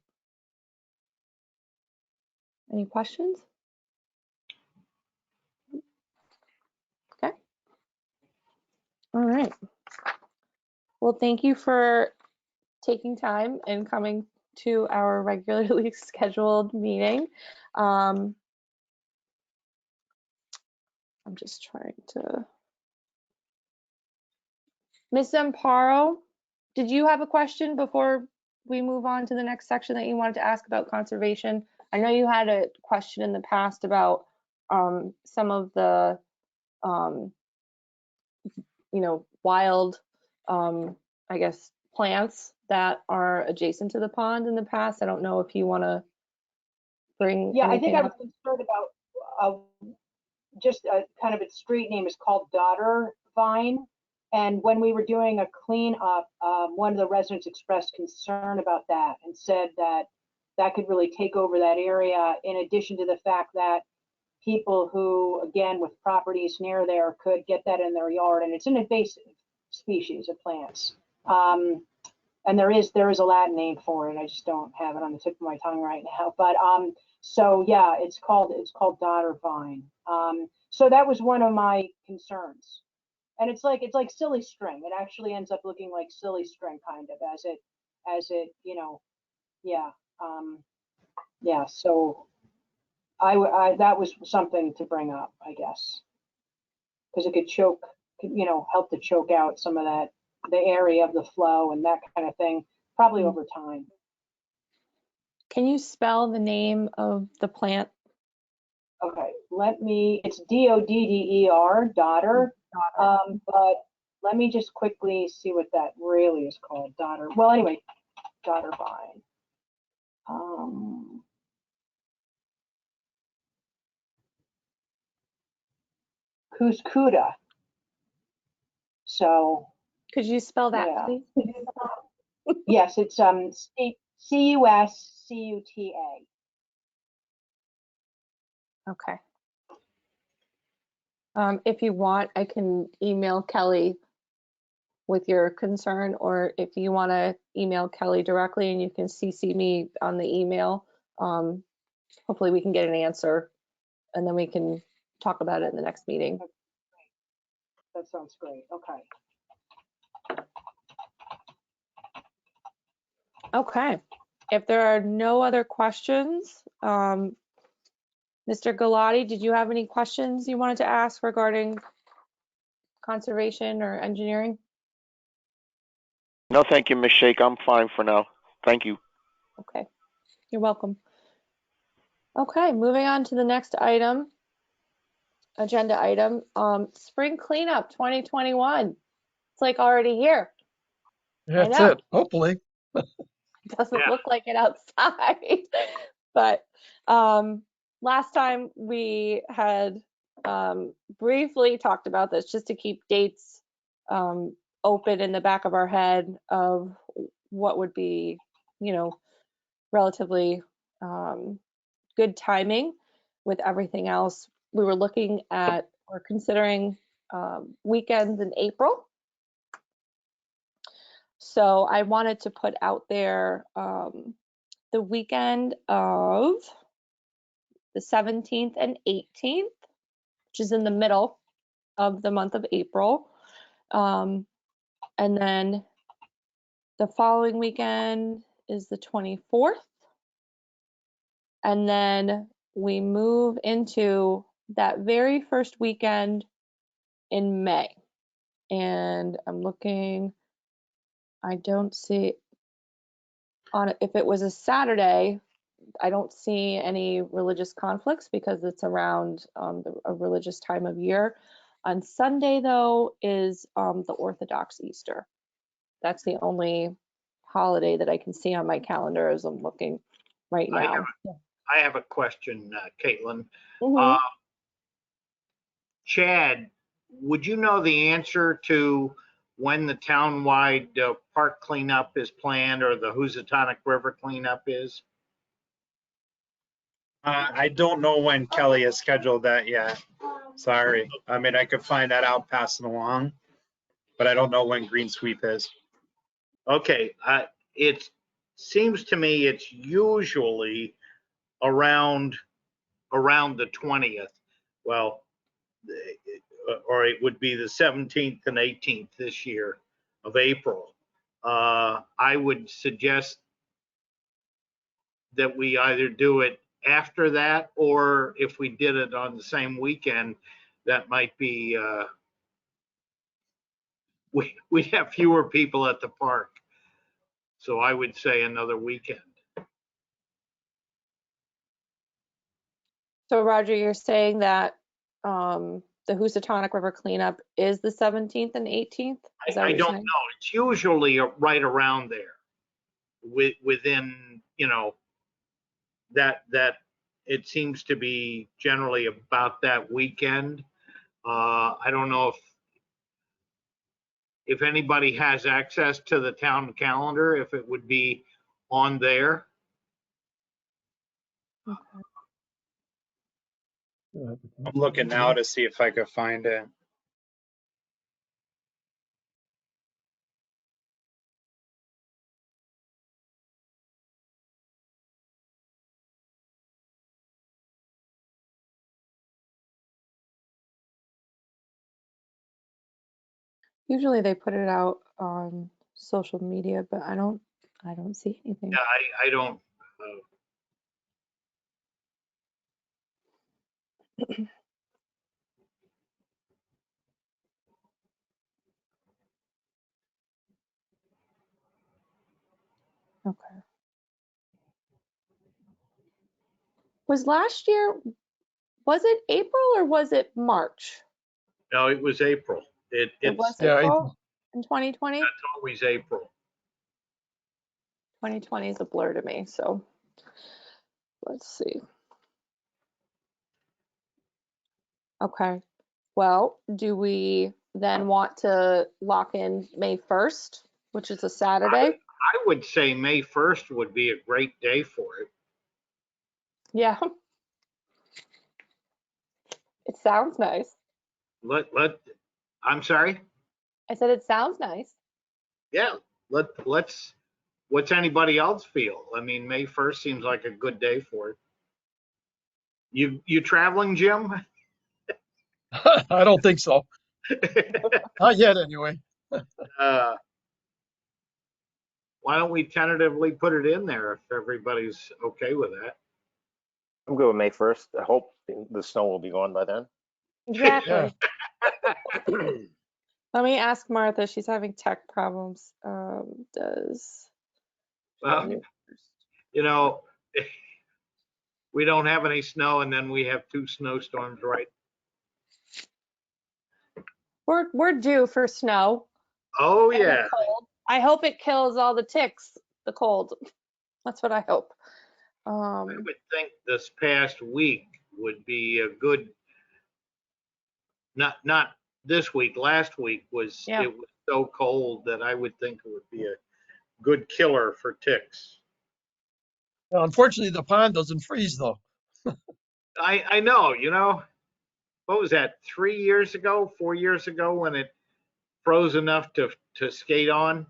Any questions? Okay. All right. Well, thank you for taking time and coming to our regularly scheduled meeting. I'm just trying to. Ms. Amparo, did you have a question before we move on to the next section that you wanted to ask about conservation? I know you had a question in the past about some of the, wild, I guess, plants that are adjacent to the pond in the past. I don't know if you want to bring Yeah, I think anything I was up. concerned about just kind of its street name is called Daughter Vine. And when we were doing a cleanup, one of the residents expressed concern about that and said that that could really take over that area, in addition to the fact that people who, again, with properties near there could get that in their yard. And it's an invasive species of plants. And there is a Latin name for it. I just don't have it on the tip of my tongue right now. But so yeah, it's called Daughter Vine. So that was one of my concerns. And it's like silly string. It actually ends up looking like silly string kind of as it yeah. Yeah, so I that was something to bring up, I guess, because it could help to choke out some of that, the area of the flow and that kind of thing, probably over time. Can you spell the name of the plant? Okay, it's Dodder, daughter. But let me just quickly see what that really is called, daughter. Well, anyway, Daughter Vine. Cuscuta. So. Could you spell that, Yeah. please? Yes, it's Cuscuta. Okay. If you want, I can email Kelly with your concern, or if you want to email Kelly directly and you can CC me on the email, hopefully we can get an answer and then we can talk about it in the next meeting. That sounds great. Okay. Okay. If there are no other questions, Mr. Galati, did you have any questions you wanted to ask regarding conservation or engineering? No, thank you, Ms. Shake. I'm fine for now. Thank you. Okay, you're welcome. Okay, moving on to the next item, agenda item, spring cleanup 2021. It's like already here. That's know. it, hopefully. It doesn't Yeah. look like it outside, but last time we had briefly talked about this just to keep dates open in the back of our head of what would be, relatively good timing with everything else. We were looking at or considering weekends in April. So I wanted to put out there the weekend of the 17th and 18th, which is in the middle of the month of April. And then the following weekend is the 24th. And then we move into that very first weekend in May. And I'm looking, I don't see on it, if it was a Saturday, I don't see any religious conflicts because it's around a religious time of year. On Sunday, though, is the Orthodox Easter. That's the only holiday that I can see on my calendar as I'm looking right now. I have a question, Caitlin. Mhm. Chad, would you know the answer to when the townwide park cleanup is planned or the Housatonic River cleanup is? I don't know when Kelly has scheduled that yet. Sorry. I mean, I could find that out, pass it along, but I don't know when Green Sweep is. Okay, it seems to me it's usually around the 20th. Well, or it would be the 17th and 18th this year of April. I would suggest that we either do it after that, or if we did it on the same weekend, that might be, we'd have fewer people at the park. So I would say another weekend. So Roger, you're saying that the Housatonic River cleanup is the 17th and 18th? Is that I what you're don't saying? know. It's usually right around there, within, that it seems to be generally about that weekend. I don't know if anybody has access to the town calendar, if it would be on there. I'm looking now to see if I could find it. Usually they put it out on social media, but I don't see anything. Yeah, I don't. Okay. Was last year, was it April or was it March? No, it was April. It was It's Yeah, April in 2020? always April. 2020 is a blur to me, so let's see. Okay. Well, do we then want to lock in May 1st, which is a Saturday? I would say May 1st would be a great day for it. Yeah. It sounds nice. I'm sorry? I said it sounds nice. Yeah, let's, what's anybody else feel? I mean, May 1st seems like a good day for it. You traveling, Jim? I don't think so. Not yet, anyway. uh, why don't we tentatively put it in there if everybody's okay with that? I'm good with May 1st. I hope the snow will be gone by then. Exactly. Yeah. Let me ask Martha. She's having tech problems. Does Well, you know, we don't have any snow, and then we have 2 snowstorms, right? we're due for snow Oh and yeah. the cold. I hope it kills all the ticks, the cold. That's what I hope. I would think this past week would be a good, not this week, last week was, Yeah. it was so cold that I would think it would be a good killer for ticks. Unfortunately, the pond doesn't freeze, though. I know, what was that, 3 years ago, 4 years ago, when it froze enough to skate on?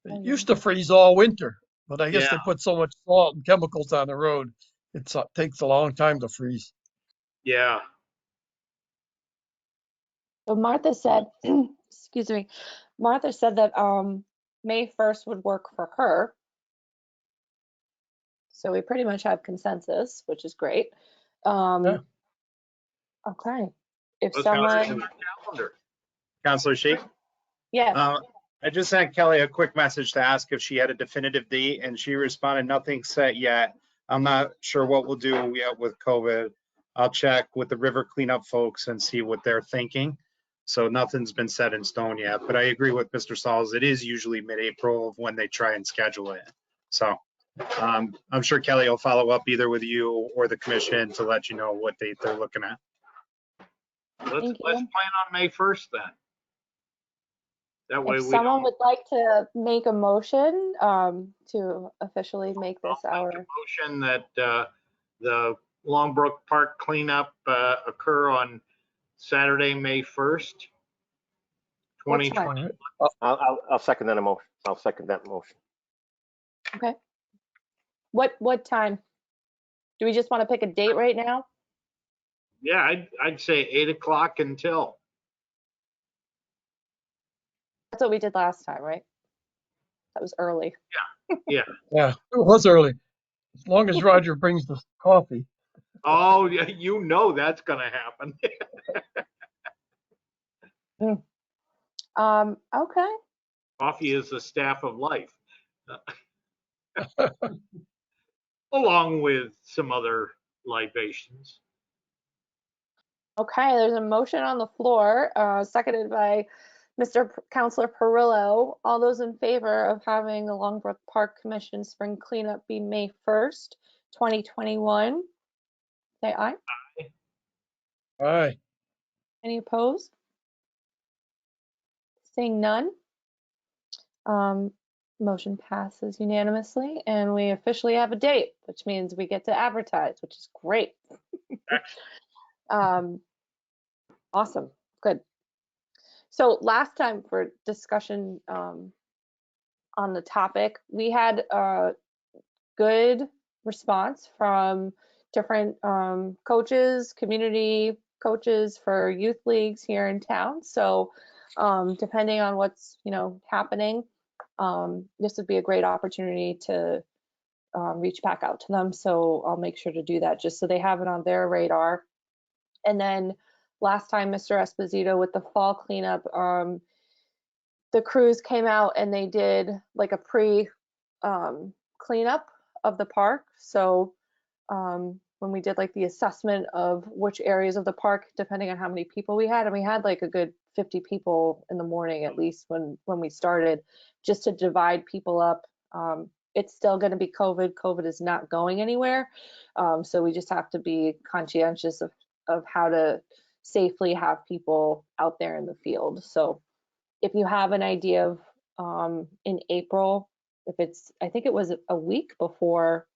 It used to freeze all winter, but I guess Yeah, they put so much salt and chemicals on the road, it takes a long time to freeze. yeah. So Martha said, excuse me, Martha said that May 1st would work for her. So we pretty much have consensus, which is great. Yeah. Okay. If Let's have it on someone, our calendar. Counselor Sheik? yes, I just sent Kelly a quick message to ask if she had a definitive date, and she responded, nothing set yet. I'm not sure what we'll do yet with COVID. I'll check with the river cleanup folks and see what they're thinking. So nothing's been set in stone yet, but I agree with Mr. Sauls. It is usually mid-April when they try and schedule it. So I'm sure Kelly will follow up either with you or the commission to let you know what date they're looking at. Let's plan on May 1st then. That way if we someone don't would like to make a motion to officially make this our, motion that the Longbrook Park cleanup occur on Saturday, May 1st, What 2020. time? All right. I'll second that motion. I'll second that motion. Okay. What time? Do we just want to pick a date right now? Yeah, I'd say 8 o'clock until. That's what we did last time, right? That was early. Yeah. Yeah, it was early. As long as Roger brings the coffee. Oh, yeah, you know that's going to happen. Okay. Coffee is the staff of life, along with some other libations. Okay, there's a motion on the floor, seconded by Councilor Perillo. All those in favor of having the Longbrook Park Commission spring cleanup be May 1st, 2021, say aye. All right. Any opposed? Seeing none, motion passes unanimously, and we officially have a date, which means we get to advertise, which is great. Awesome, good. So last time for discussion on the topic, we had a good response from different coaches, community coaches for youth leagues here in town. So depending on what's happening, this would be a great opportunity to reach back out to them. So I'll make sure to do that just so they have it on their radar. And then last time, Mr. Esposito, with the fall cleanup, the crews came out and they did like a pre cleanup of the park. So when we did like the assessment of which areas of the park, depending on how many people we had, and we had like a good 50 people in the morning at least when we started, just to divide people up. It's still going to be COVID. COVID is not going anywhere. So we just have to be conscientious of how to safely have people out there in the field. So if you have an idea of in April, if it's, I think it was a week before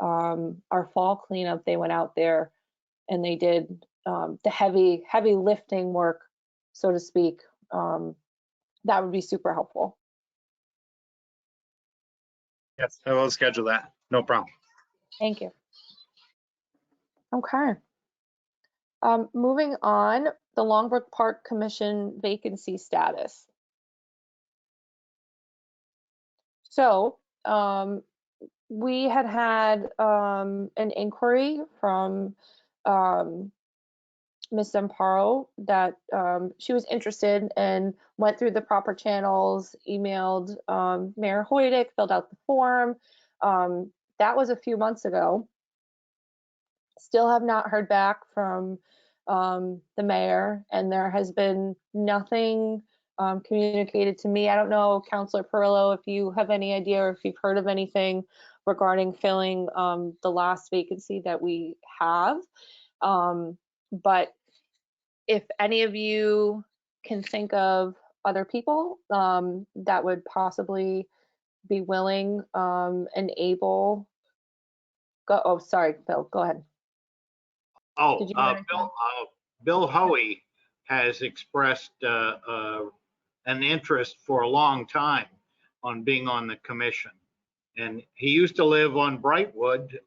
our fall cleanup, they went out there and they did the heavy lifting work, so to speak. That would be super helpful. Yes, I will schedule that. No problem. Thank you. Okay. Moving on, the Longbrook Park Commission vacancy status. So we had an inquiry from Ms. Zamparo that she was interested and went through the proper channels, emailed Mayor Hoydick, filled out the form. That was a few months ago. Still have not heard back from the mayor, and there has been nothing communicated to me. I don't know, Councilor Perillo, if you have any idea or if you've heard of anything regarding filling the last vacancy that we have. But if any of you can think of other people that would possibly be willing and able, go. Oh, sorry, Bill, go ahead. Oh, Did you have Bill Hoey has expressed an interest for a long time on being on the commission. And he used to live on Brightwood.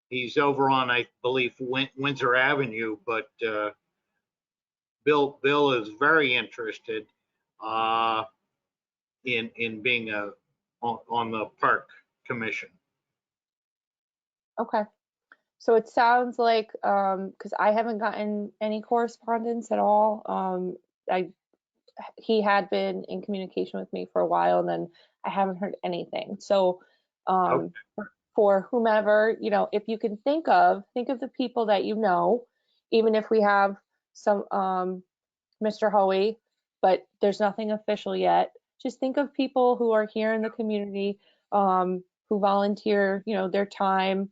He's over on, I believe, Windsor Avenue, but Bill is very interested in being on the park commission. Okay. So it sounds like, because I haven't gotten any correspondence at all. He had been in communication with me for a while, and then I haven't heard anything. So Okay. for whomever, if you can think of the people that you know, even if we have some Mr. Hoey, but there's nothing official yet. Just think of people who are here in the community, who volunteer, their time,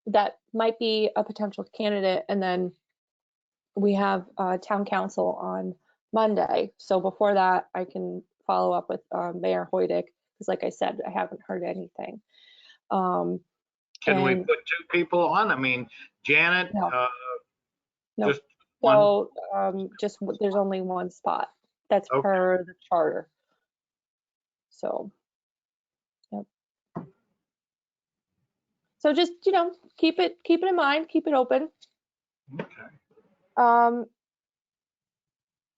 that might be a potential candidate. And then we have town council on Monday. So before that, I can follow up with Mayor Hoydick, because like I said, I haven't heard anything. Can we And put 2 people on? I mean, Janet, no, no. just one? So there's only one spot. That's Okay. per the charter. So, yep. So just, keep it in mind, keep it open. Okay.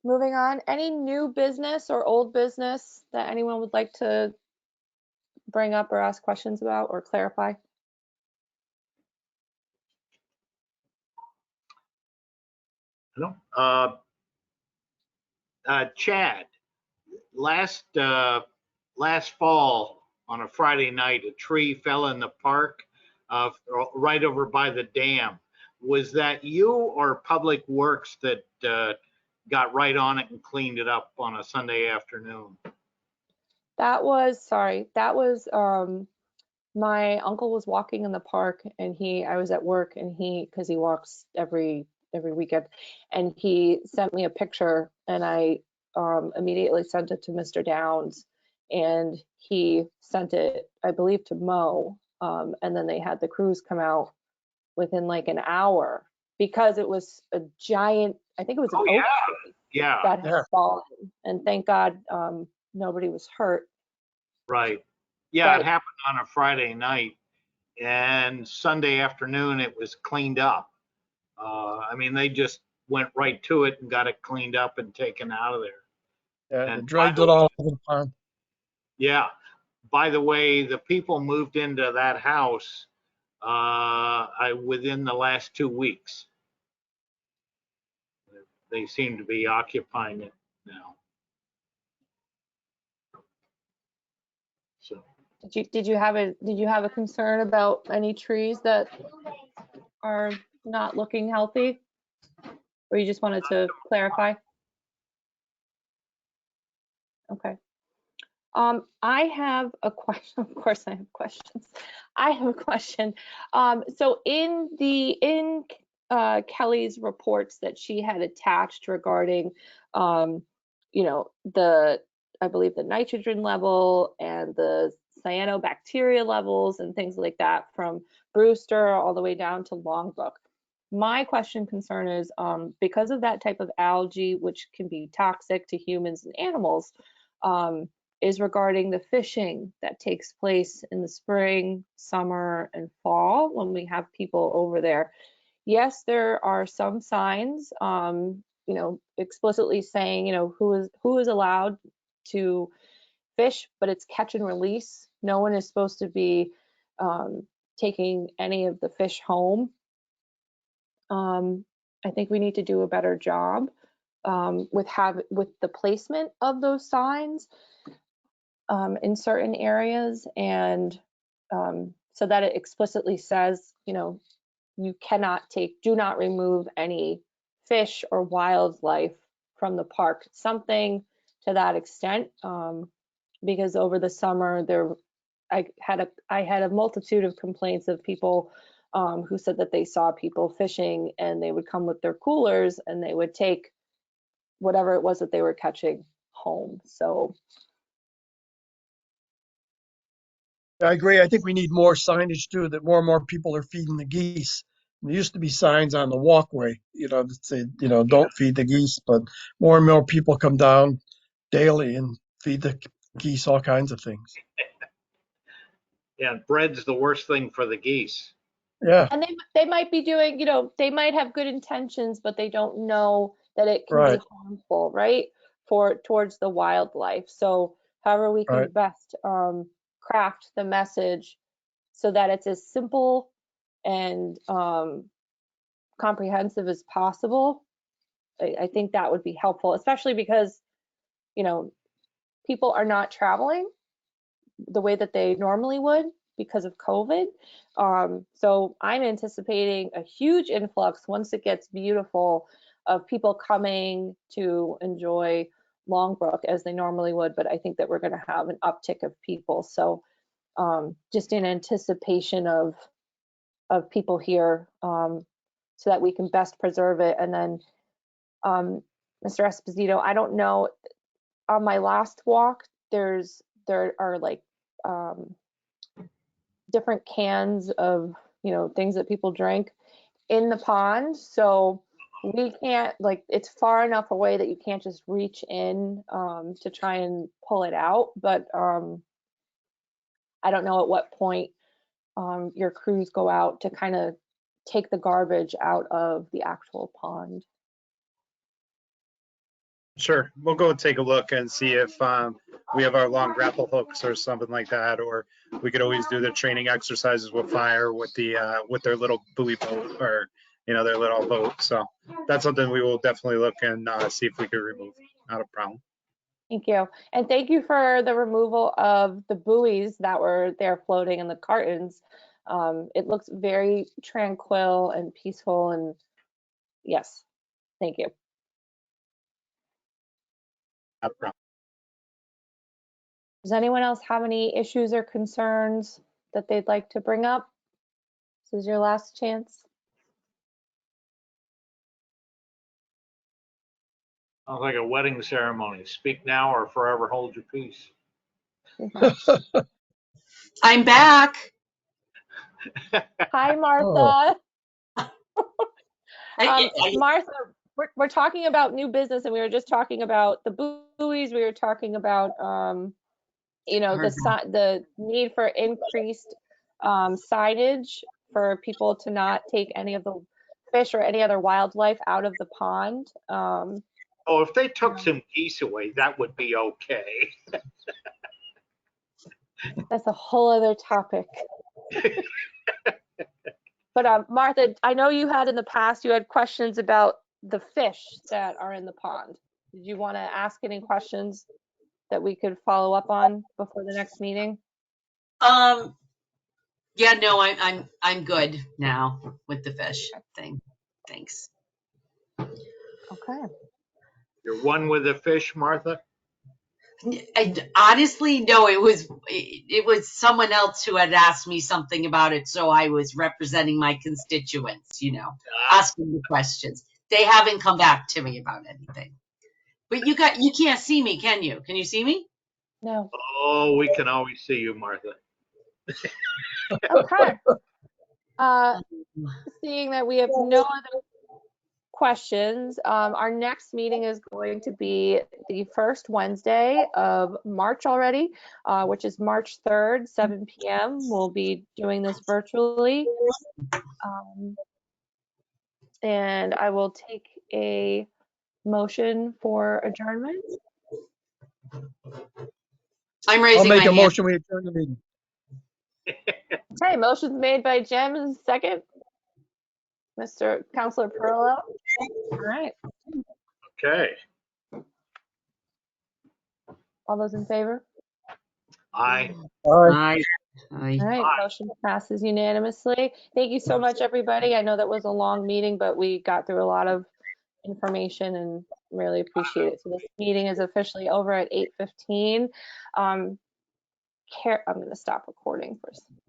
Moving on, any new business or old business that anyone would like to bring up or ask questions about or clarify? No. Chad, last fall on a Friday night, a tree fell in the park right over by the dam. Was that you or Public Works that got right on it and cleaned it up on a Sunday afternoon? That was my uncle was walking in the park, and I was at work, and because he walks every weekend, and he sent me a picture, and I immediately sent it to Mr. Downs, and he sent it, I believe, to Mo, and then they had the crews come out within like an hour because it was a giant, I think it was an Oh, oak yeah. tree Yeah, that had Yeah. fallen, and thank God nobody was hurt. right. Yeah, it But happened on a Friday night, and Sunday afternoon it was cleaned up. I mean, they just went right to it and got it cleaned up and taken out of there. Yeah, they And dragged it all over the pond. yeah, by the way, the people moved into that house within the last 2 weeks. They seem to be occupying it now. So did you have a concern about any trees that are not looking healthy? Or you just wanted to clarify? Okay. I have a question. Of course, I have questions. I have a question. So in Kelly's reports that she had attached regarding, I believe the nitrogen level and the cyanobacteria levels and things like that from Brewster all the way down to Longbrook. My concern is because of that type of algae, which can be toxic to humans and animals, is regarding the fishing that takes place in the spring, summer, and fall when we have people over there. Yes, there are some signs, explicitly saying, who is allowed to fish, but it's catch and release. No one is supposed to be taking any of the fish home. I think we need to do a better job with the placement of those signs in certain areas, and so that it explicitly says, you do not remove any fish or wildlife from the park, something to that extent, because over the summer I had a multitude of complaints of people who said that they saw people fishing and they would come with their coolers and they would take whatever it was that they were catching home. So I agree. I think we need more signage too, that more and more people are feeding the geese. There used to be signs on the walkway, that say, don't feed the geese, but more and more people come down daily and feed the geese all kinds of things. yeah, bread's the worst thing for the geese. Yeah, and they might be doing, they might have good intentions, but they don't know that it can be right, harmful, right? Towards the wildlife. So however we can right. best craft the message so that it's as simple and comprehensive as possible. I think that would be helpful, especially because, people are not traveling the way that they normally would because of COVID. So I'm anticipating a huge influx once it gets beautiful of people coming to enjoy Longbrook as they normally would, but I think that we're going to have an uptick of people. So just in anticipation of people here, so that we can best preserve it. And then Mr. Esposito, I don't know, on my last walk, there are like different cans of, things that people drink in the pond. So we can't, like, it's far enough away that you can't just reach in to try and pull it out. But I don't know at what point your crews go out to kind of take the garbage out of the actual pond. Sure, we'll go take a look and see if we have our long grapple hooks or something like that, or we could always do the training exercises with fire with their little buoy boat or their little boat. So that's something we will definitely look and see if we could remove. Not a problem. Thank you. And thank you for the removal of the buoys that were there floating in the cartons. It looks very tranquil and peaceful, and yes, thank you. Not a problem. Does anyone else have any issues or concerns that they'd like to bring up? This is your last chance. Sounds like a wedding ceremony. Speak now or forever hold your peace. I'm back. Hi, Martha. Martha, we're talking about new business, and we were just talking about the buoys. We were talking about, the need for increased signage for people to not take any of the fish or any other wildlife out of the pond. Oh, if they took some geese away, that would be okay. That's a whole other topic. But Martha, I know you had in the past, you had questions about the fish that are in the pond. Did you want to ask any questions that we could follow up on before the next meeting? Yeah, no, I'm good now with the fish thing. Thanks. Okay. You're one with the fish, Martha? Honestly, no, it was someone else who had asked me something about it, so I was representing my constituents, asking the questions. They haven't come back to me about anything. But you can't see me, can you? Can you see me? No. Oh, we can always see you, Martha. Okay. Seeing that we have no other questions, our next meeting is going to be the first Wednesday of March already, which is March 3rd, 7 p.m. We'll be doing this virtually. And I will take a motion for adjournment. I'm I'll raising my make a hand. motion, we adjourn the meeting. Okay, motion's made by Jim, and second, Mr. Counselor Perillo. All right, Okay. all those in favor? Aye. All right. Aye. All right, motion passes unanimously. Thank you so much, everybody. I know that was a long meeting, but we got through a lot of information and really appreciate it. So this meeting is officially over at 8:15. I'm going to stop recording for a second.